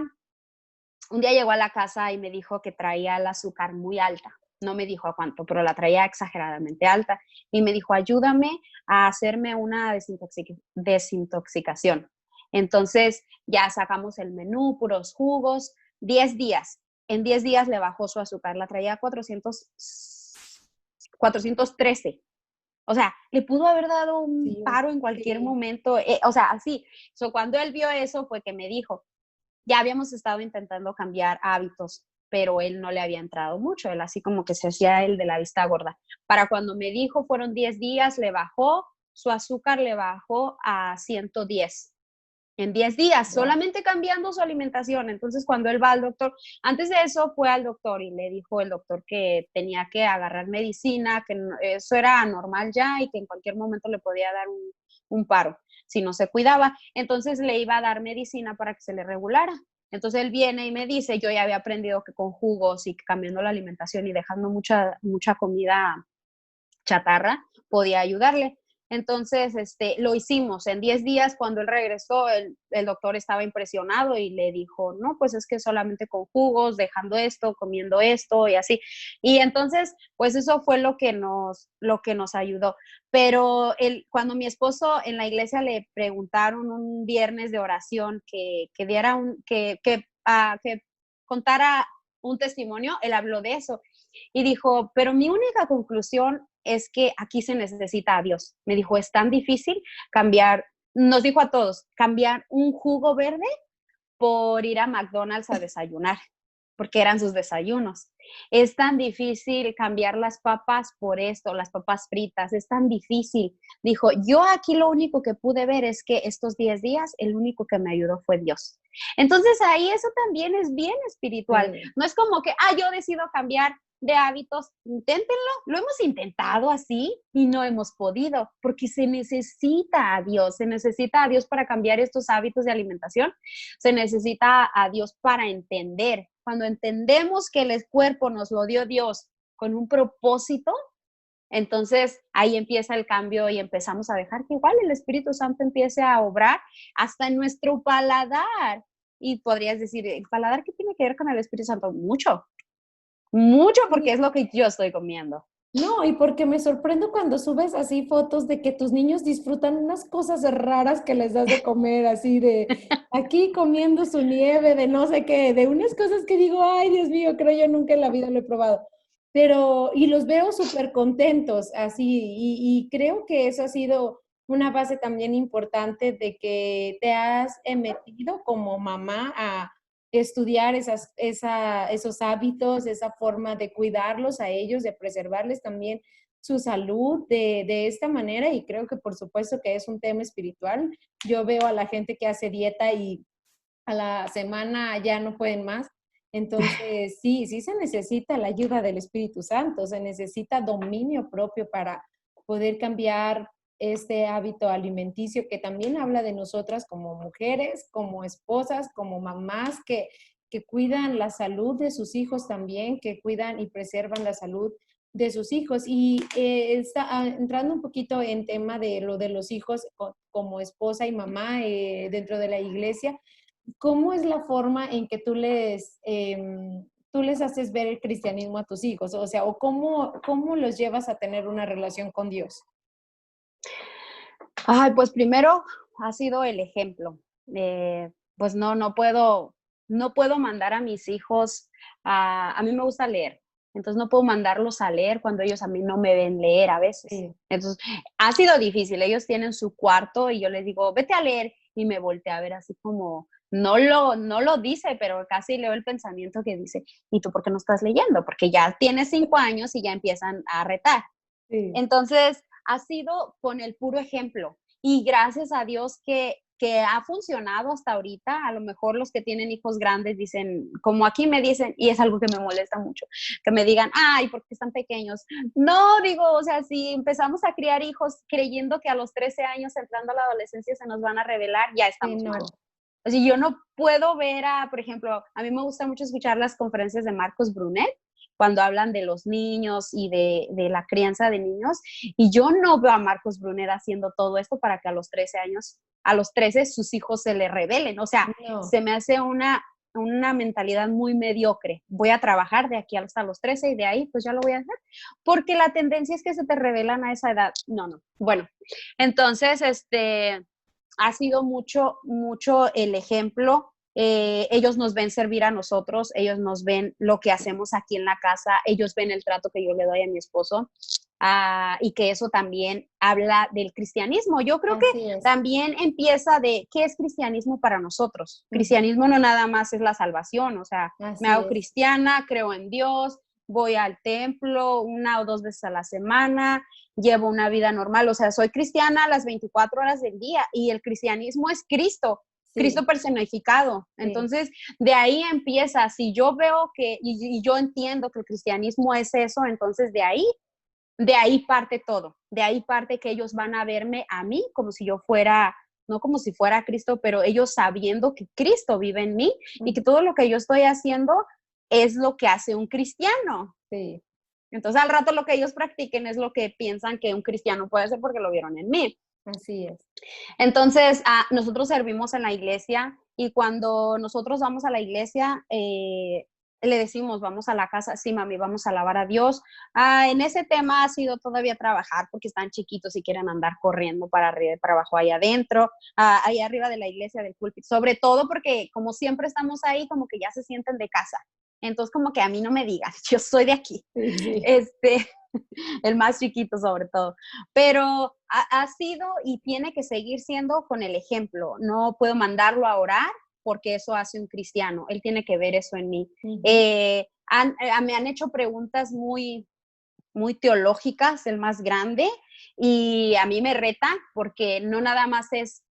llegó a la casa y me dijo que traía el azúcar muy alta. No me dijo a cuánto, pero la traía exageradamente alta. Y me dijo, ayúdame a hacerme una desintoxicación. Entonces ya sacamos el menú, puros jugos, 10 días. En 10 días le bajó su azúcar, la traía a 413. O sea, le pudo haber dado un Sí, paro en cualquier sí. momento. O sea, así. Cuando él vio eso fue que me dijo, ya habíamos estado intentando cambiar hábitos, pero él no le había entrado mucho, él así como que se hacía el de la vista gorda. Para cuando me dijo, fueron 10 días, le bajó, su azúcar le bajó a 110 en 10 días, Wow. solamente cambiando su alimentación. Entonces, cuando él va al doctor, antes de eso fue al doctor y le dijo el doctor que tenía que agarrar medicina, que eso era anormal ya y que en cualquier momento le podía dar un paro si no se cuidaba. Entonces le iba a dar medicina para que se le regulara. Entonces él viene y me dice, yo ya había aprendido que con jugos y cambiando la alimentación y dejando mucha comida chatarra, podía ayudarle. Entonces, lo hicimos en 10 días. Cuando él regresó, el doctor estaba impresionado y le dijo, no, pues es que solamente con jugos, dejando esto, comiendo esto y así. Y entonces, pues eso fue lo que nos ayudó. Pero cuando mi esposo en la iglesia le preguntaron un viernes de oración que diera que contara un testimonio, él habló de eso y dijo, pero mi única conclusión es que aquí se necesita a Dios. Me dijo, es tan difícil cambiar, nos dijo a todos, cambiar un jugo verde por ir a McDonald's a desayunar, porque eran sus desayunos. Es tan difícil cambiar las papas por esto, las papas fritas, es tan difícil. Dijo, yo aquí lo único que pude ver es que estos 10 días, el único que me ayudó fue Dios. Entonces ahí eso también es bien espiritual. Sí. No es como que, yo decido cambiar de hábitos, inténtenlo, lo hemos intentado así y no hemos podido, porque se necesita a Dios para cambiar estos hábitos de alimentación, se necesita a Dios para entender. Cuando entendemos que el cuerpo nos lo dio Dios con un propósito, entonces ahí empieza el cambio y empezamos a dejar que igual el Espíritu Santo empiece a obrar hasta en nuestro paladar. Y podrías decir, ¿el paladar qué tiene que ver con el Espíritu Santo? Mucho, porque es lo que yo estoy comiendo. No, y porque me sorprendo cuando subes así fotos de que tus niños disfrutan unas cosas raras que les das de comer, así de aquí comiendo su nieve, de no sé qué, de unas cosas que digo, ay, Dios mío, creo yo nunca en la vida lo he probado. Pero, y los veo súper contentos, así, y creo que eso ha sido una base también importante de que te has metido como mamá a estudiar esos hábitos, esa forma de cuidarlos a ellos, de preservarles también su salud de esta manera, y creo que por supuesto que es un tema espiritual. Yo veo a la gente que hace dieta y a la semana ya no pueden más. Entonces, sí se necesita la ayuda del Espíritu Santo, se necesita dominio propio para poder cambiar este hábito alimenticio que también habla de nosotras como mujeres, como esposas, como mamás que cuidan la salud de sus hijos también, que cuidan y preservan la salud de sus hijos. Y entrando un poquito en tema de lo de los hijos como esposa y mamá dentro de la iglesia, ¿cómo es la forma en que tú les haces ver el cristianismo a tus hijos? O sea, ¿o cómo los llevas a tener una relación con Dios? Pues primero ha sido el ejemplo. Pues no puedo mandar a mis hijos a mí me gusta leer. Entonces no puedo mandarlos a leer cuando ellos a mí no me ven leer a veces. Sí. Entonces ha sido difícil. Ellos tienen su cuarto y yo les digo, vete a leer, y me voltea a ver así como, no lo dice, pero casi leo el pensamiento que dice, ¿y tú por qué no estás leyendo? Porque ya tienes 5 años y ya empiezan a retar. Sí. Entonces ha sido con el puro ejemplo, y gracias a Dios que ha funcionado hasta ahorita. A lo mejor los que tienen hijos grandes dicen, como aquí me dicen, y es algo que me molesta mucho, que me digan, ay, ¿por qué están pequeños? No, digo, o sea, si empezamos a criar hijos creyendo que a los 13 años, entrando a la adolescencia, se nos van a revelar, ya estamos mal. O sea, yo no puedo ver por ejemplo, a mí me gusta mucho escuchar las conferencias de Marcos Brunet, cuando hablan de los niños y de la crianza de niños, y yo no veo a Marcos Brunet haciendo todo esto para que a los 13 años, a los 13 sus hijos se le rebelen. O sea, no. Se me hace una mentalidad muy mediocre. Voy a trabajar de aquí hasta los 13 y de ahí pues ya lo voy a hacer, porque la tendencia es que se te revelan a esa edad. No. Bueno, entonces ha sido mucho el ejemplo. Ellos nos ven servir a nosotros, ellos nos ven lo que hacemos aquí en la casa, ellos ven el trato que yo le doy a mi esposo, y que eso también habla del cristianismo. Yo creo que también empieza de qué es cristianismo para nosotros. Cristianismo no nada más es la salvación, o sea, me hago cristiana, creo en Dios, voy al templo 1 o 2 veces a la semana, llevo una vida normal, o sea, soy cristiana las 24 horas del día, y el cristianismo es Cristo. Sí. Cristo personificado. Entonces, de ahí empieza. Si yo veo y yo entiendo que el cristianismo es eso, entonces de ahí parte todo. De ahí parte que ellos van a verme a mí como si yo fuera, no como si fuera Cristo, pero ellos sabiendo que Cristo vive en mí y que todo lo que yo estoy haciendo es lo que hace un cristiano. Sí. Entonces al rato lo que ellos practiquen es lo que piensan que un cristiano puede hacer porque lo vieron en mí. Así es. Entonces, nosotros servimos en la iglesia y cuando nosotros vamos a la iglesia, le decimos, vamos a la casa, sí, mami, vamos a alabar a Dios. En ese tema ha sido todavía trabajar porque están chiquitos y quieren andar corriendo para arriba y para abajo ahí adentro, ahí arriba de la iglesia del púlpito, sobre todo porque como siempre estamos ahí, como que ya se sienten de casa. Entonces, como que a mí no me digan, yo soy de aquí. Sí, sí. El más chiquito sobre todo. Pero ha sido y tiene que seguir siendo con el ejemplo. No puedo mandarlo a orar porque eso hace un cristiano. Él tiene que ver eso en mí. Ujú. Me han hecho preguntas muy, muy teológicas, el más grande, y a mí me reta porque no nada más es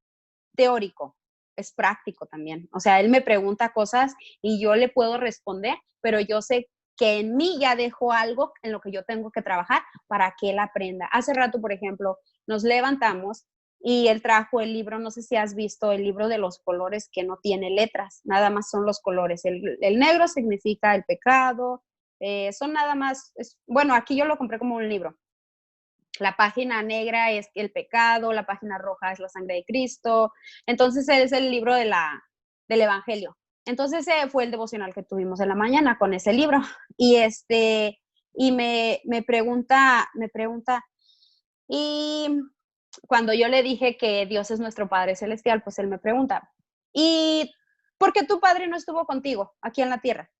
teórico, es práctico también. O sea, él me pregunta cosas y yo le puedo responder, pero yo sé que en mí ya dejó algo en lo que yo tengo que trabajar para que él aprenda. Hace rato, por ejemplo, nos levantamos y él trajo el libro, no sé si has visto el libro de los colores que no tiene letras, nada más son los colores. El negro significa el pecado, son nada más, bueno, aquí yo lo compré como un libro. La página negra es el pecado, la página roja es la sangre de Cristo. Entonces es el libro del Evangelio. Entonces ese fue el devocional que tuvimos en la mañana con ese libro. Y me pregunta, y cuando yo le dije que Dios es nuestro Padre Celestial, pues él me pregunta, ¿y por qué tu padre no estuvo contigo aquí en la tierra?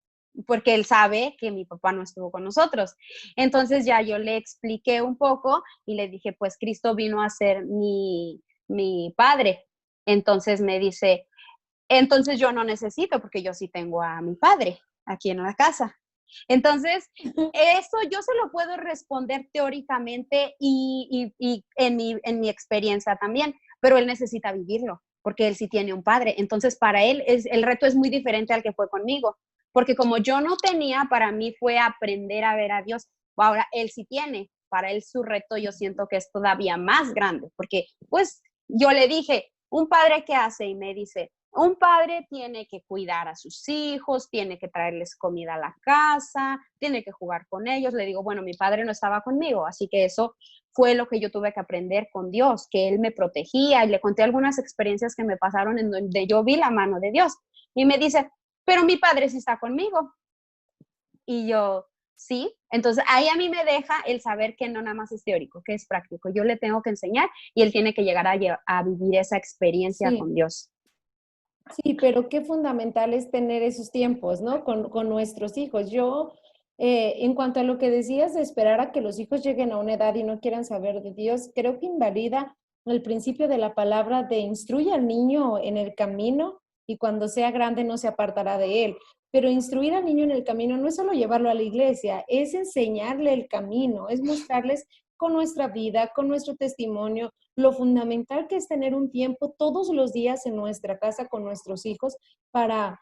Porque él sabe que mi papá no estuvo con nosotros. Entonces ya yo le expliqué un poco y le dije, pues Cristo vino a ser mi padre. Entonces me dice, entonces yo no necesito porque yo sí tengo a mi padre aquí en la casa. Entonces, eso yo se lo puedo responder teóricamente y en mi experiencia también, pero él necesita vivirlo porque él sí tiene un padre. Entonces, para él el reto es muy diferente al que fue conmigo, porque como yo no tenía, para mí fue aprender a ver a Dios. Ahora, él sí tiene, para él su reto yo siento que es todavía más grande, porque pues yo le dije, ¿un padre qué hace? Y me dice, un padre tiene que cuidar a sus hijos, tiene que traerles comida a la casa, tiene que jugar con ellos. Le digo, bueno, mi padre no estaba conmigo, así que eso fue lo que yo tuve que aprender con Dios, que Él me protegía y le conté algunas experiencias que me pasaron en donde yo vi la mano de Dios. Y me dice, pero mi padre sí está conmigo. Y yo, sí. Entonces ahí a mí me deja el saber que no nada más es teórico, que es práctico. Yo le tengo que enseñar y él tiene que llegar a vivir esa experiencia Sí. con Dios. Sí, pero qué fundamental es tener esos tiempos, ¿no? Con nuestros hijos. Yo, en cuanto a lo que decías de esperar a que los hijos lleguen a una edad y no quieran saber de Dios, creo que invalida el principio de la palabra de instruye al niño en el camino y cuando sea grande no se apartará de él. Pero instruir al niño en el camino no es solo llevarlo a la iglesia, es enseñarle el camino, es mostrarles con nuestra vida, con nuestro testimonio, lo fundamental que es tener un tiempo todos los días en nuestra casa con nuestros hijos para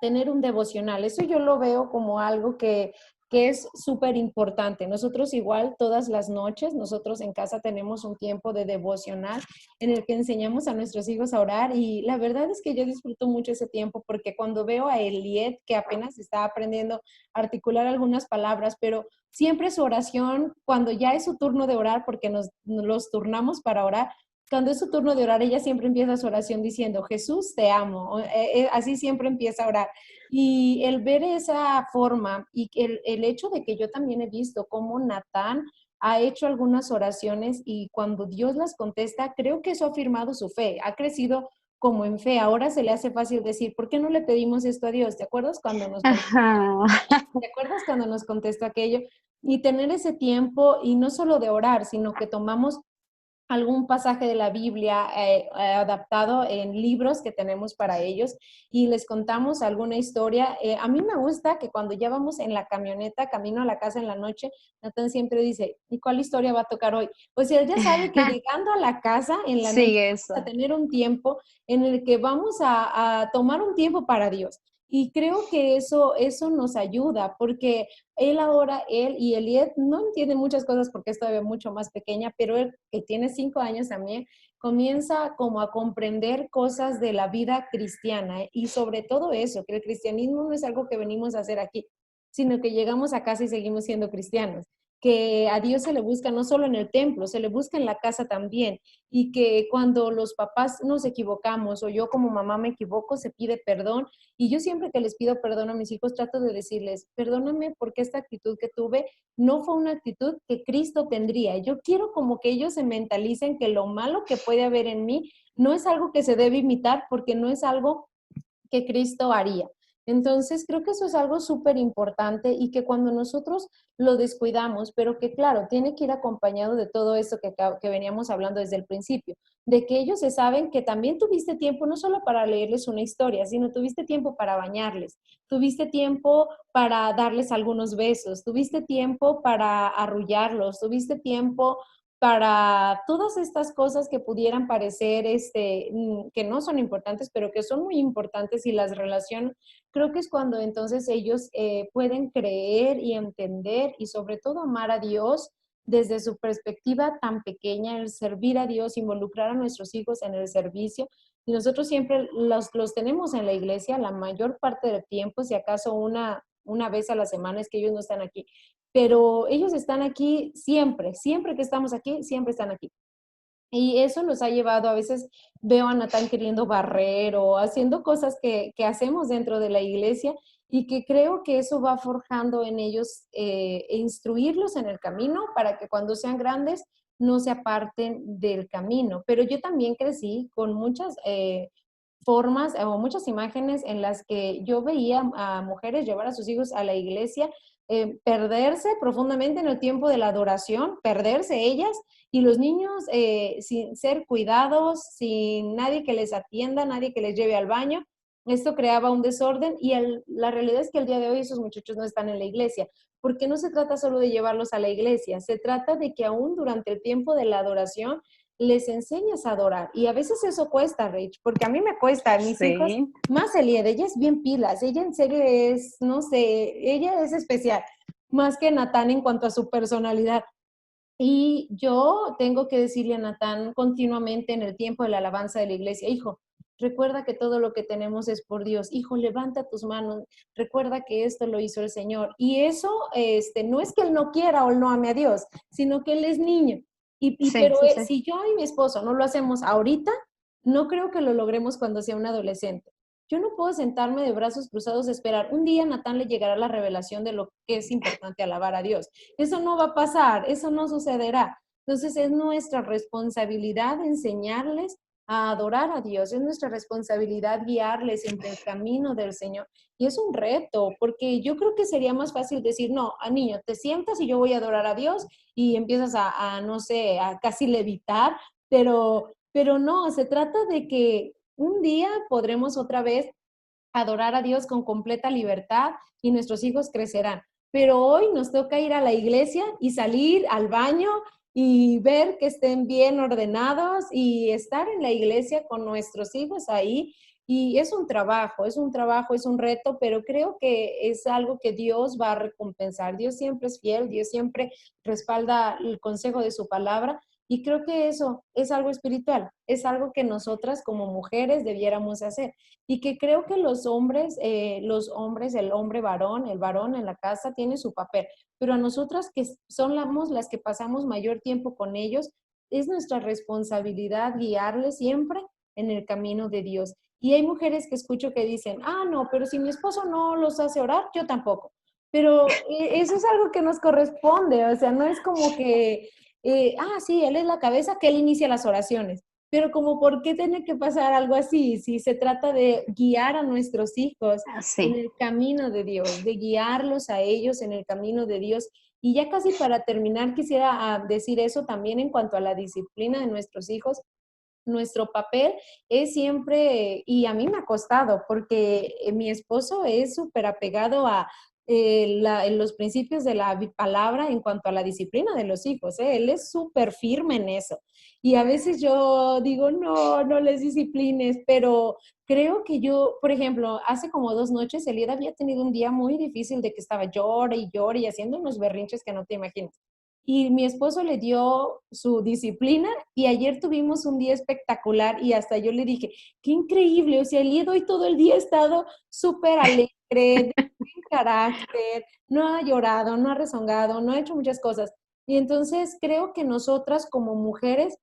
tener un devocional. Eso yo lo veo como algo que es súper importante. Nosotros igual todas las noches, nosotros en casa tenemos un tiempo de devocional en el que enseñamos a nuestros hijos a orar y la verdad es que yo disfruto mucho ese tiempo porque cuando veo a Eliet que apenas está aprendiendo a articular algunas palabras, pero siempre su oración, cuando ya es su turno de orar, porque nos los turnamos para orar, cuando es su turno de orar, ella siempre empieza su oración diciendo, Jesús, te amo. Así siempre empieza a orar. Y el ver esa forma y el hecho de que yo también he visto cómo Natán ha hecho algunas oraciones y cuando Dios las contesta, creo que eso ha afirmado su fe, ha crecido como en fe. Ahora se le hace fácil decir, ¿por qué no le pedimos esto a Dios? Ajá. ¿Te acuerdas cuando nos contestó aquello? Y tener ese tiempo y no solo de orar, sino que tomamos algún pasaje de la Biblia adaptado en libros que tenemos para ellos y les contamos alguna historia. A mí me gusta que cuando ya vamos en la camioneta, camino a la casa en la noche, Nathan siempre dice, ¿y cuál historia va a tocar hoy? Pues él ya sabe que llegando a la casa en la noche Sí, vamos a eso. tener un tiempo en el que vamos a tomar un tiempo para Dios. Y creo que eso nos ayuda porque él y Eliet no entienden muchas cosas porque es todavía mucho más pequeña, pero él, que tiene 5 años también, comienza como a comprender cosas de la vida cristiana y sobre todo eso, que el cristianismo no es algo que venimos a hacer aquí, sino que llegamos a casa y seguimos siendo cristianos. Que a Dios se le busca no solo en el templo, se le busca en la casa también. Y que cuando los papás nos equivocamos o yo como mamá me equivoco, se pide perdón. Y yo siempre que les pido perdón a mis hijos, trato de decirles, perdóname porque esta actitud que tuve no fue una actitud que Cristo tendría. Yo quiero como que ellos se mentalicen que lo malo que puede haber en mí no es algo que se debe imitar porque no es algo que Cristo haría. Entonces, creo que eso es algo súper importante y que cuando nosotros lo descuidamos, pero que claro, tiene que ir acompañado de todo eso que veníamos hablando desde el principio, de que ellos se saben que también tuviste tiempo no solo para leerles una historia, sino tuviste tiempo para bañarles, tuviste tiempo para darles algunos besos, tuviste tiempo para arrullarlos, tuviste tiempo para todas estas cosas que pudieran parecer que no son importantes, pero que son muy importantes y las relaciono, creo que es cuando entonces ellos pueden creer y entender y sobre todo amar a Dios desde su perspectiva tan pequeña, el servir a Dios, involucrar a nuestros hijos en el servicio. Y nosotros siempre los tenemos en la iglesia la mayor parte del tiempo, si acaso una vez a la semana es que ellos no están aquí, pero ellos están aquí siempre, siempre que estamos aquí, siempre están aquí. Y eso los ha llevado, a veces veo a Natán queriendo barrer o haciendo cosas que hacemos dentro de la iglesia y que creo que eso va forjando en ellos e instruirlos en el camino para que cuando sean grandes no se aparten del camino. Pero yo también crecí con muchas formas o muchas imágenes en las que yo veía a mujeres llevar a sus hijos a la iglesia, perderse profundamente en el tiempo de la adoración, perderse ellas y los niños sin ser cuidados, sin nadie que les atienda, nadie que les lleve al baño. Esto creaba un desorden y la realidad es que el día de hoy esos muchachos no están en la iglesia, porque no se trata solo de llevarlos a la iglesia, se trata de que aún durante el tiempo de la adoración les enseñas a adorar. Y a veces eso cuesta, Rich, porque a mí me cuesta, a mis hijos, Sí. más Eliade, ella es bien pilas, ella en serio es, no sé, ella es especial, más que Natán en cuanto a su personalidad. Y yo tengo que decirle a Natán continuamente en el tiempo de la alabanza de la iglesia, hijo, recuerda que todo lo que tenemos es por Dios. Hijo, levanta tus manos, recuerda que esto lo hizo el Señor. Y eso no es que él no quiera o él no ame a Dios, sino que él es niño. Sí, Pero sí, sí. si yo y mi esposo no lo hacemos ahorita, no creo que lo logremos cuando sea un adolescente. Yo no puedo sentarme de brazos cruzados a esperar. Un día a Natán le llegará la revelación de lo que es importante alabar a Dios. Eso no va a pasar, eso no sucederá. Entonces es nuestra responsabilidad enseñarles a adorar a Dios, es nuestra responsabilidad guiarles en el camino del Señor. Y es un reto, porque yo creo que sería más fácil decir, no, a niño, te sientas y yo voy a adorar a Dios y empiezas no sé, a casi levitar, pero no, se trata de que un día podremos otra vez adorar a Dios con completa libertad y nuestros hijos crecerán. Pero hoy nos toca ir a la iglesia y salir al baño y ver que estén bien ordenados y estar en la iglesia con nuestros hijos ahí. Y es un trabajo, es un reto, pero creo que es algo que Dios va a recompensar. Dios siempre es fiel, Dios siempre respalda el consejo de su palabra. Y creo que eso es algo espiritual, es algo que nosotras como mujeres debiéramos hacer y que creo que los hombres, el hombre varón, el varón en la casa tiene su papel, pero a nosotras que somos las que pasamos mayor tiempo con ellos, es nuestra responsabilidad guiarles siempre en el camino de Dios. Y hay mujeres que escucho que dicen, no, pero si mi esposo no los hace orar, yo tampoco. Pero eso es algo que nos corresponde, o sea, no es como que, sí, él es la cabeza, que él inicia las oraciones. Pero como, ¿por qué tiene que pasar algo así? Si se trata de guiar a nuestros hijos en Sí. el camino de Dios, de guiarlos a ellos en el camino de Dios. Y ya casi para terminar, quisiera decir eso también en cuanto a la disciplina de nuestros hijos. Nuestro papel es siempre, y a mí me ha costado, porque mi esposo es súper apegado a los principios de la palabra en cuanto a la disciplina de los hijos, ¿eh? Él es súper firme en eso. Y a veces yo digo, no, no les disciplines, pero creo que yo, por ejemplo, hace como 2 noches, Elías había tenido un día muy difícil de que estaba llore y llore y haciendo unos berrinches que no te imaginas. Y mi esposo le dio su disciplina y ayer tuvimos un día espectacular y hasta yo le dije, qué increíble, o sea, el día de hoy todo el día ha estado súper alegre, bien carácter, no ha llorado, no ha rezongado, no ha hecho muchas cosas. Y entonces creo que nosotras como mujeres,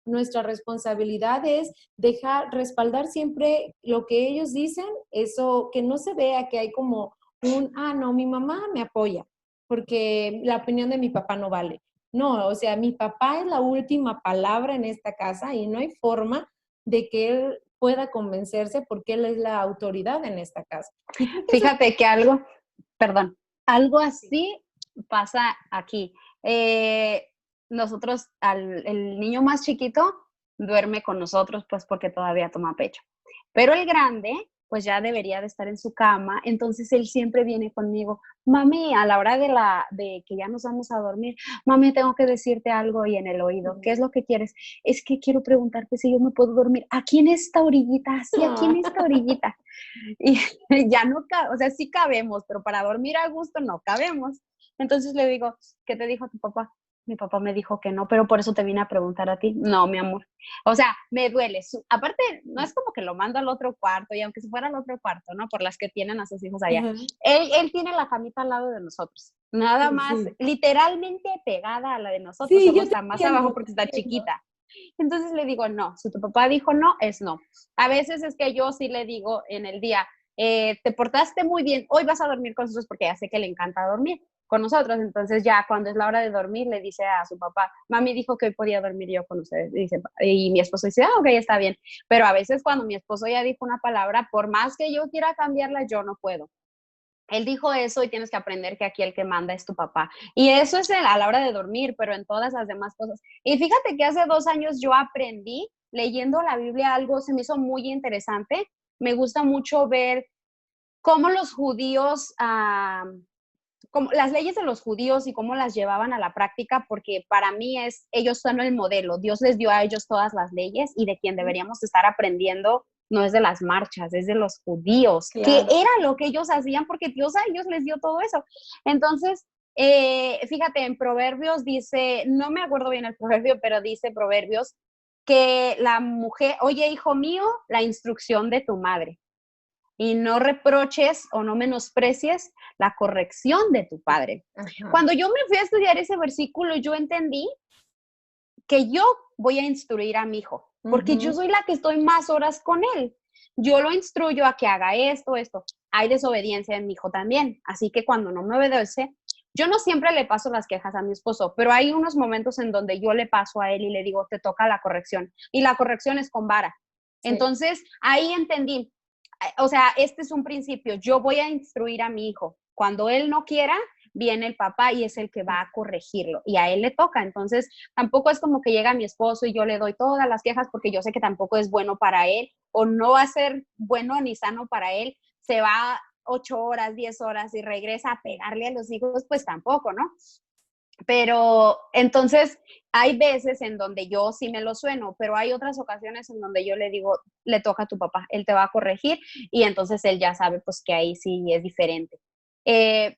nuestra responsabilidad es dejar, respaldar siempre lo que ellos dicen, eso, que no se vea que hay como no, mi mamá me apoya, porque la opinión de mi papá no vale. No, o sea, mi papá es la última palabra en esta casa y no hay forma de que él pueda convencerse porque él es la autoridad en esta casa. Fíjate que perdón, algo así pasa aquí. Nosotros, el niño más chiquito duerme con nosotros, pues porque todavía toma pecho. Pero el grande, pues ya debería de estar en su cama, entonces él siempre viene conmigo, mami, a la hora de que ya nos vamos a dormir, mami, tengo que decirte algo y en el oído, ¿qué es lo que quieres? Es que quiero preguntarte si yo me puedo dormir aquí en esta orillita, así aquí en esta orillita. Y ya no, o sea, sí cabemos, pero para dormir a gusto no cabemos. Entonces le digo, ¿qué te dijo tu papá? Mi papá me dijo que no, pero por eso te vine a preguntar a ti. No, mi amor. O sea, me duele. Aparte, no es como que lo mando al otro cuarto, y aunque se fuera al otro cuarto, ¿no? Por las que tienen a sus hijos allá. Uh-huh. Él tiene la camita al lado de nosotros. Nada más, Sí. literalmente pegada a la de nosotros, Sí, solo yo te está más entiendo, abajo porque está chiquita. Entonces le digo, no, si tu papá dijo no, es no. A veces es que yo sí le digo en el día, te portaste muy bien, hoy vas a dormir con nosotros porque ya sé que le encanta dormir con nosotros. Entonces ya cuando es la hora de dormir le dice a su papá, mami dijo que hoy podía dormir yo con ustedes. Y mi esposo dice, ok, está bien. Pero a veces cuando mi esposo ya dijo una palabra, por más que yo quiera cambiarla, yo no puedo. Él dijo eso y tienes que aprender que aquí el que manda es tu papá. Y eso es a la hora de dormir, pero en todas las demás cosas. Y fíjate que hace 2 años yo aprendí, leyendo la Biblia, algo se me hizo muy interesante. Me gusta mucho ver cómo los judíos, como las leyes de los judíos y cómo las llevaban a la práctica, porque para mí ellos son el modelo. Dios les dio a ellos todas las leyes y de quien deberíamos estar aprendiendo no es de las marchas, es de los judíos, claro. que era lo que ellos hacían porque Dios a ellos les dio todo eso. Entonces, fíjate, en Proverbios dice, no me acuerdo bien el proverbio, pero dice Proverbios que la mujer, oye, hijo mío, la instrucción de tu madre y no reproches o no menosprecies la corrección de tu padre. Ajá. Cuando yo me fui a estudiar ese versículo, yo entendí que yo voy a instruir a mi hijo, porque yo soy la que estoy más horas con él. Yo lo instruyo a que haga esto. Hay desobediencia en mi hijo también, así que cuando no me obedece, yo no siempre le paso las quejas a mi esposo, pero hay unos momentos en donde yo le paso a él y le digo, te toca la corrección, y la corrección es con vara. Sí. Entonces, ahí entendí, o sea, este es un principio, yo voy a instruir a mi hijo. Cuando él no quiera, viene el papá y es el que va a corregirlo y a él le toca. Entonces, tampoco es como que llega mi esposo y yo le doy todas las quejas porque yo sé que tampoco es bueno para él o no va a ser bueno ni sano para él. Se va 8 horas, 10 horas y regresa a pegarle a los hijos, pues tampoco, ¿no? Pero entonces hay veces en donde yo sí me lo sueno, pero hay otras ocasiones en donde yo le digo, le toca a tu papá, él te va a corregir y entonces él ya sabe pues que ahí sí es diferente.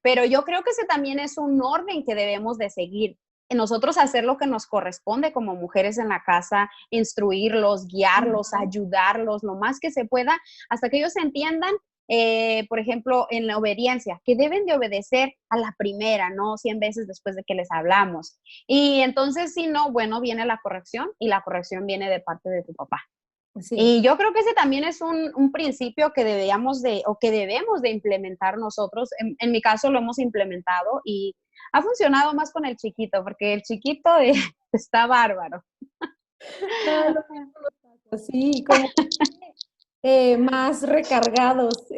Pero yo creo que ese también es un orden que debemos de seguir. Nosotros hacer lo que nos corresponde como mujeres en la casa, instruirlos, guiarlos, ayudarlos lo más que se pueda hasta que ellos entiendan, por ejemplo, en la obediencia, que deben de obedecer a la primera, no 100 veces después de que les hablamos. Y entonces, si no, bueno, viene la corrección y la corrección viene de parte de tu papá. Sí. Y yo creo que ese también es un principio que debemos de implementar nosotros. En mi caso lo hemos implementado y ha funcionado más con el chiquito, porque el chiquito está bárbaro. Sí, como más recargados.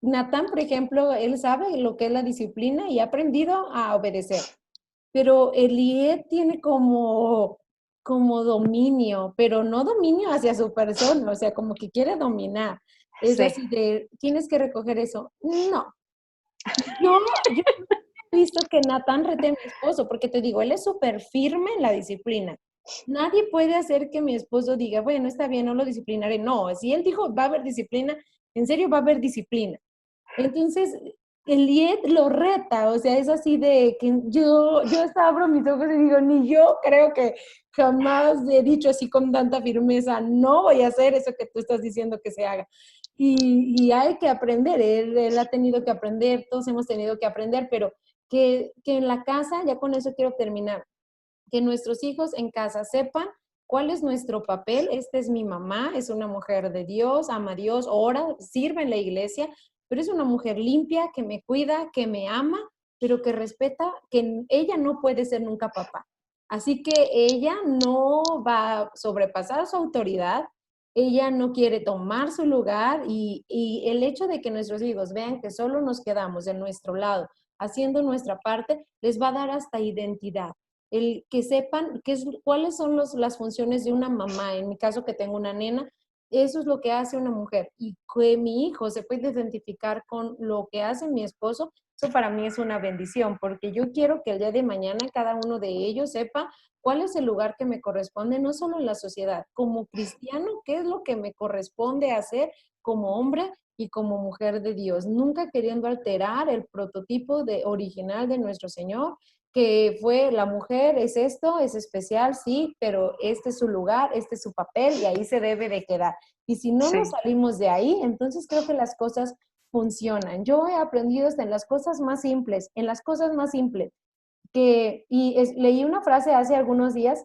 Natán, por ejemplo, él sabe lo que es la disciplina y ha aprendido a obedecer. Pero Eliet tiene como dominio, pero no dominio hacia su persona, o sea, como que quiere dominar. Es así de, tienes que recoger eso. No. Yo he visto que Natán rete a mi esposo, porque te digo, él es súper firme en la disciplina. Nadie puede hacer que mi esposo diga, bueno, está bien, no lo disciplinaré. No, si él dijo, va a haber disciplina, en serio va a haber disciplina. Entonces, Eliet lo reta, o sea, es así de que yo abro mis ojos y digo, ni yo creo que jamás he dicho así con tanta firmeza, no voy a hacer eso que tú estás diciendo que se haga. y hay que aprender, él ha tenido que aprender, todos hemos tenido que aprender, pero que en la casa, ya con eso quiero terminar, que nuestros hijos en casa sepan cuál es nuestro papel. Esta es mi mamá, es una mujer de Dios, ama a Dios, ora, sirve en la iglesia, pero es una mujer limpia, que me cuida, que me ama, pero que respeta, que ella no puede ser nunca papá. Así que ella no va a sobrepasar su autoridad, ella no quiere tomar su lugar y el hecho de que nuestros hijos vean que solo nos quedamos de nuestro lado haciendo nuestra parte, les va a dar hasta identidad el que sepan cuáles son las funciones de una mamá. En mi caso, que tengo una nena, eso es lo que hace una mujer. Y que mi hijo se puede identificar con lo que hace mi esposo, eso para mí es una bendición, porque yo quiero que el día de mañana cada uno de ellos sepa cuál es el lugar que me corresponde, no solo en la sociedad, como cristiano, qué es lo que me corresponde hacer como hombre y como mujer de Dios, nunca queriendo alterar el prototipo original de nuestro Señor, que fue la mujer, es esto, es especial, sí, pero este es su lugar, este es su papel y ahí se debe de quedar. Y si no nos Sí. salimos de ahí, entonces creo que las cosas funcionan. Yo he aprendido hasta en las cosas más simples, en las cosas más simples, leí una frase hace algunos días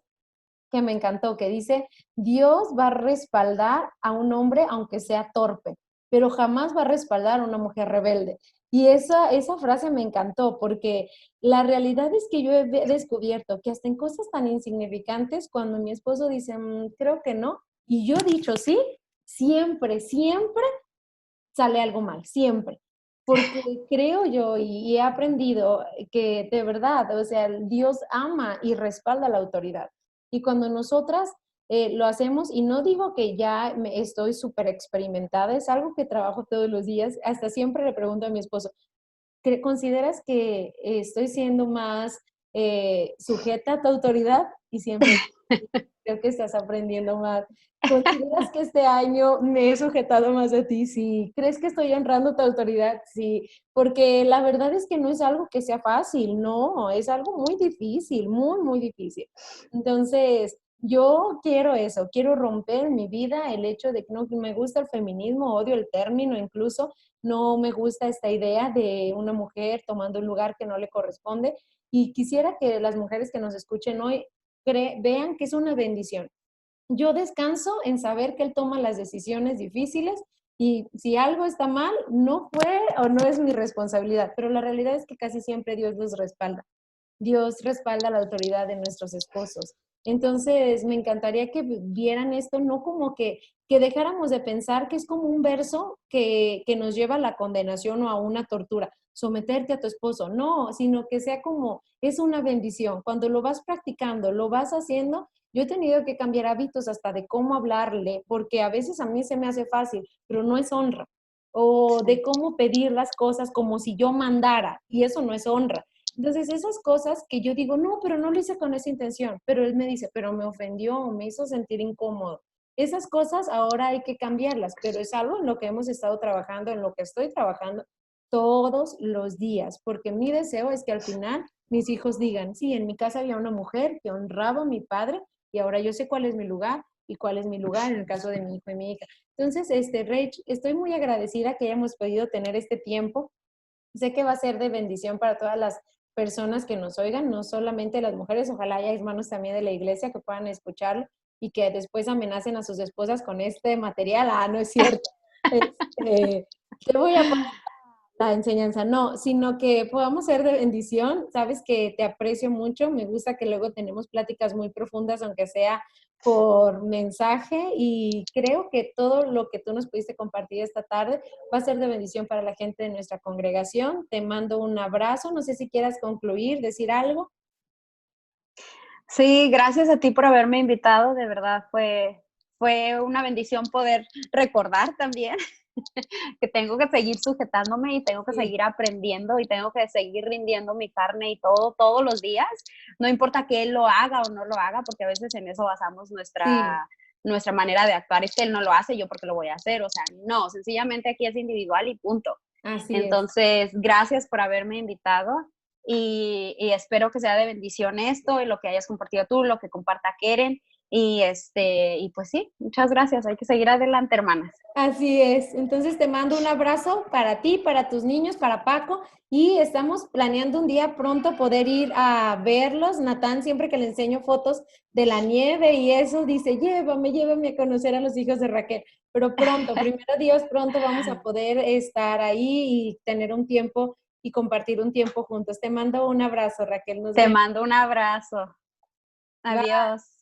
que me encantó, que dice, Dios va a respaldar a un hombre aunque sea torpe, pero jamás va a respaldar a una mujer rebelde. Y esa frase me encantó porque la realidad es que yo he descubierto que hasta en cosas tan insignificantes, cuando mi esposo dice, creo que no, y yo he dicho sí, siempre, siempre sale algo mal, siempre. Porque creo yo y he aprendido que de verdad, o sea, Dios ama y respalda la autoridad. Y cuando nosotras lo hacemos, y no digo que ya estoy súper experimentada, es algo que trabajo todos los días, hasta siempre le pregunto a mi esposo, ¿consideras que estoy siendo más sujeta a tu autoridad? Y siempre creo que estás aprendiendo más. ¿Consideras que este año me he sujetado más a ti? Sí. ¿Crees que estoy honrando tu autoridad? Sí. Porque la verdad es que no es algo que sea fácil, no, es algo muy difícil, muy, muy difícil. Entonces, yo quiero eso, quiero romper en mi vida el hecho de que no me gusta el feminismo, odio el término incluso, no me gusta esta idea de una mujer tomando un lugar que no le corresponde y quisiera que las mujeres que nos escuchen hoy vean que es una bendición. Yo descanso en saber que Él toma las decisiones difíciles y si algo está mal, no fue o no es mi responsabilidad, pero la realidad es que casi siempre Dios los respalda. Dios respalda la autoridad de nuestros esposos. Entonces, me encantaría que vieran esto no como que dejáramos de pensar que es como un verso que nos lleva a la condenación o a una tortura, someterte a tu esposo, no, sino que sea como, es una bendición. Cuando lo vas practicando, lo vas haciendo, yo he tenido que cambiar hábitos hasta de cómo hablarle, porque a veces a mí se me hace fácil, pero no es honra. O de Sí. cómo pedir las cosas como si yo mandara, y eso no es honra. Entonces, esas cosas que yo digo, no, pero no lo hice con esa intención, pero él me dice, pero me ofendió, me hizo sentir incómodo. Esas cosas ahora hay que cambiarlas, pero es algo en lo que hemos estado trabajando, en lo que estoy trabajando todos los días, porque mi deseo es que al final mis hijos digan, sí, en mi casa había una mujer que honraba a mi padre y ahora yo sé cuál es mi lugar y cuál es mi lugar en el caso de mi hijo y mi hija. Entonces, Rach, estoy muy agradecida que hayamos podido tener este tiempo. Sé que va a ser de bendición para todas las personas que nos oigan, no solamente las mujeres, ojalá haya hermanos también de la iglesia que puedan escucharlo y que después amenacen a sus esposas con este material. Ah, no es cierto. Te voy a poner la enseñanza, no, sino que podamos ser de bendición. Sabes que te aprecio mucho, me gusta que luego tenemos pláticas muy profundas, aunque sea por mensaje, y creo que todo lo que tú nos pudiste compartir esta tarde va a ser de bendición para la gente de nuestra congregación. Te mando un abrazo, no sé si quieras concluir, decir algo. Sí, gracias a ti por haberme invitado, de verdad fue una bendición poder recordar también que tengo que seguir sujetándome y tengo que Sí, seguir aprendiendo y tengo que seguir rindiendo mi carne y todo, todos los días, no importa que él lo haga o no lo haga, porque a veces en eso basamos sí, nuestra manera de actuar, es que él no lo hace, yo porque lo voy a hacer, o sea, no, sencillamente aquí es individual y punto. así es. Entonces, gracias por haberme invitado y espero que sea de bendición esto y lo que hayas compartido tú, lo que comparta Keren. Y pues sí, muchas gracias. Hay que seguir adelante, hermanas. Así es. Entonces te mando un abrazo para ti, para tus niños, para Paco, y estamos planeando un día pronto poder ir a verlos. Natán, siempre que le enseño fotos de la nieve y eso, dice, llévame a conocer a los hijos de Raquel. Pero pronto, primero Dios, pronto vamos a poder estar ahí y tener un tiempo y compartir un tiempo juntos. Te mando un abrazo, Raquel. Nos Te vemos. mando un abrazo. Bye. Adiós.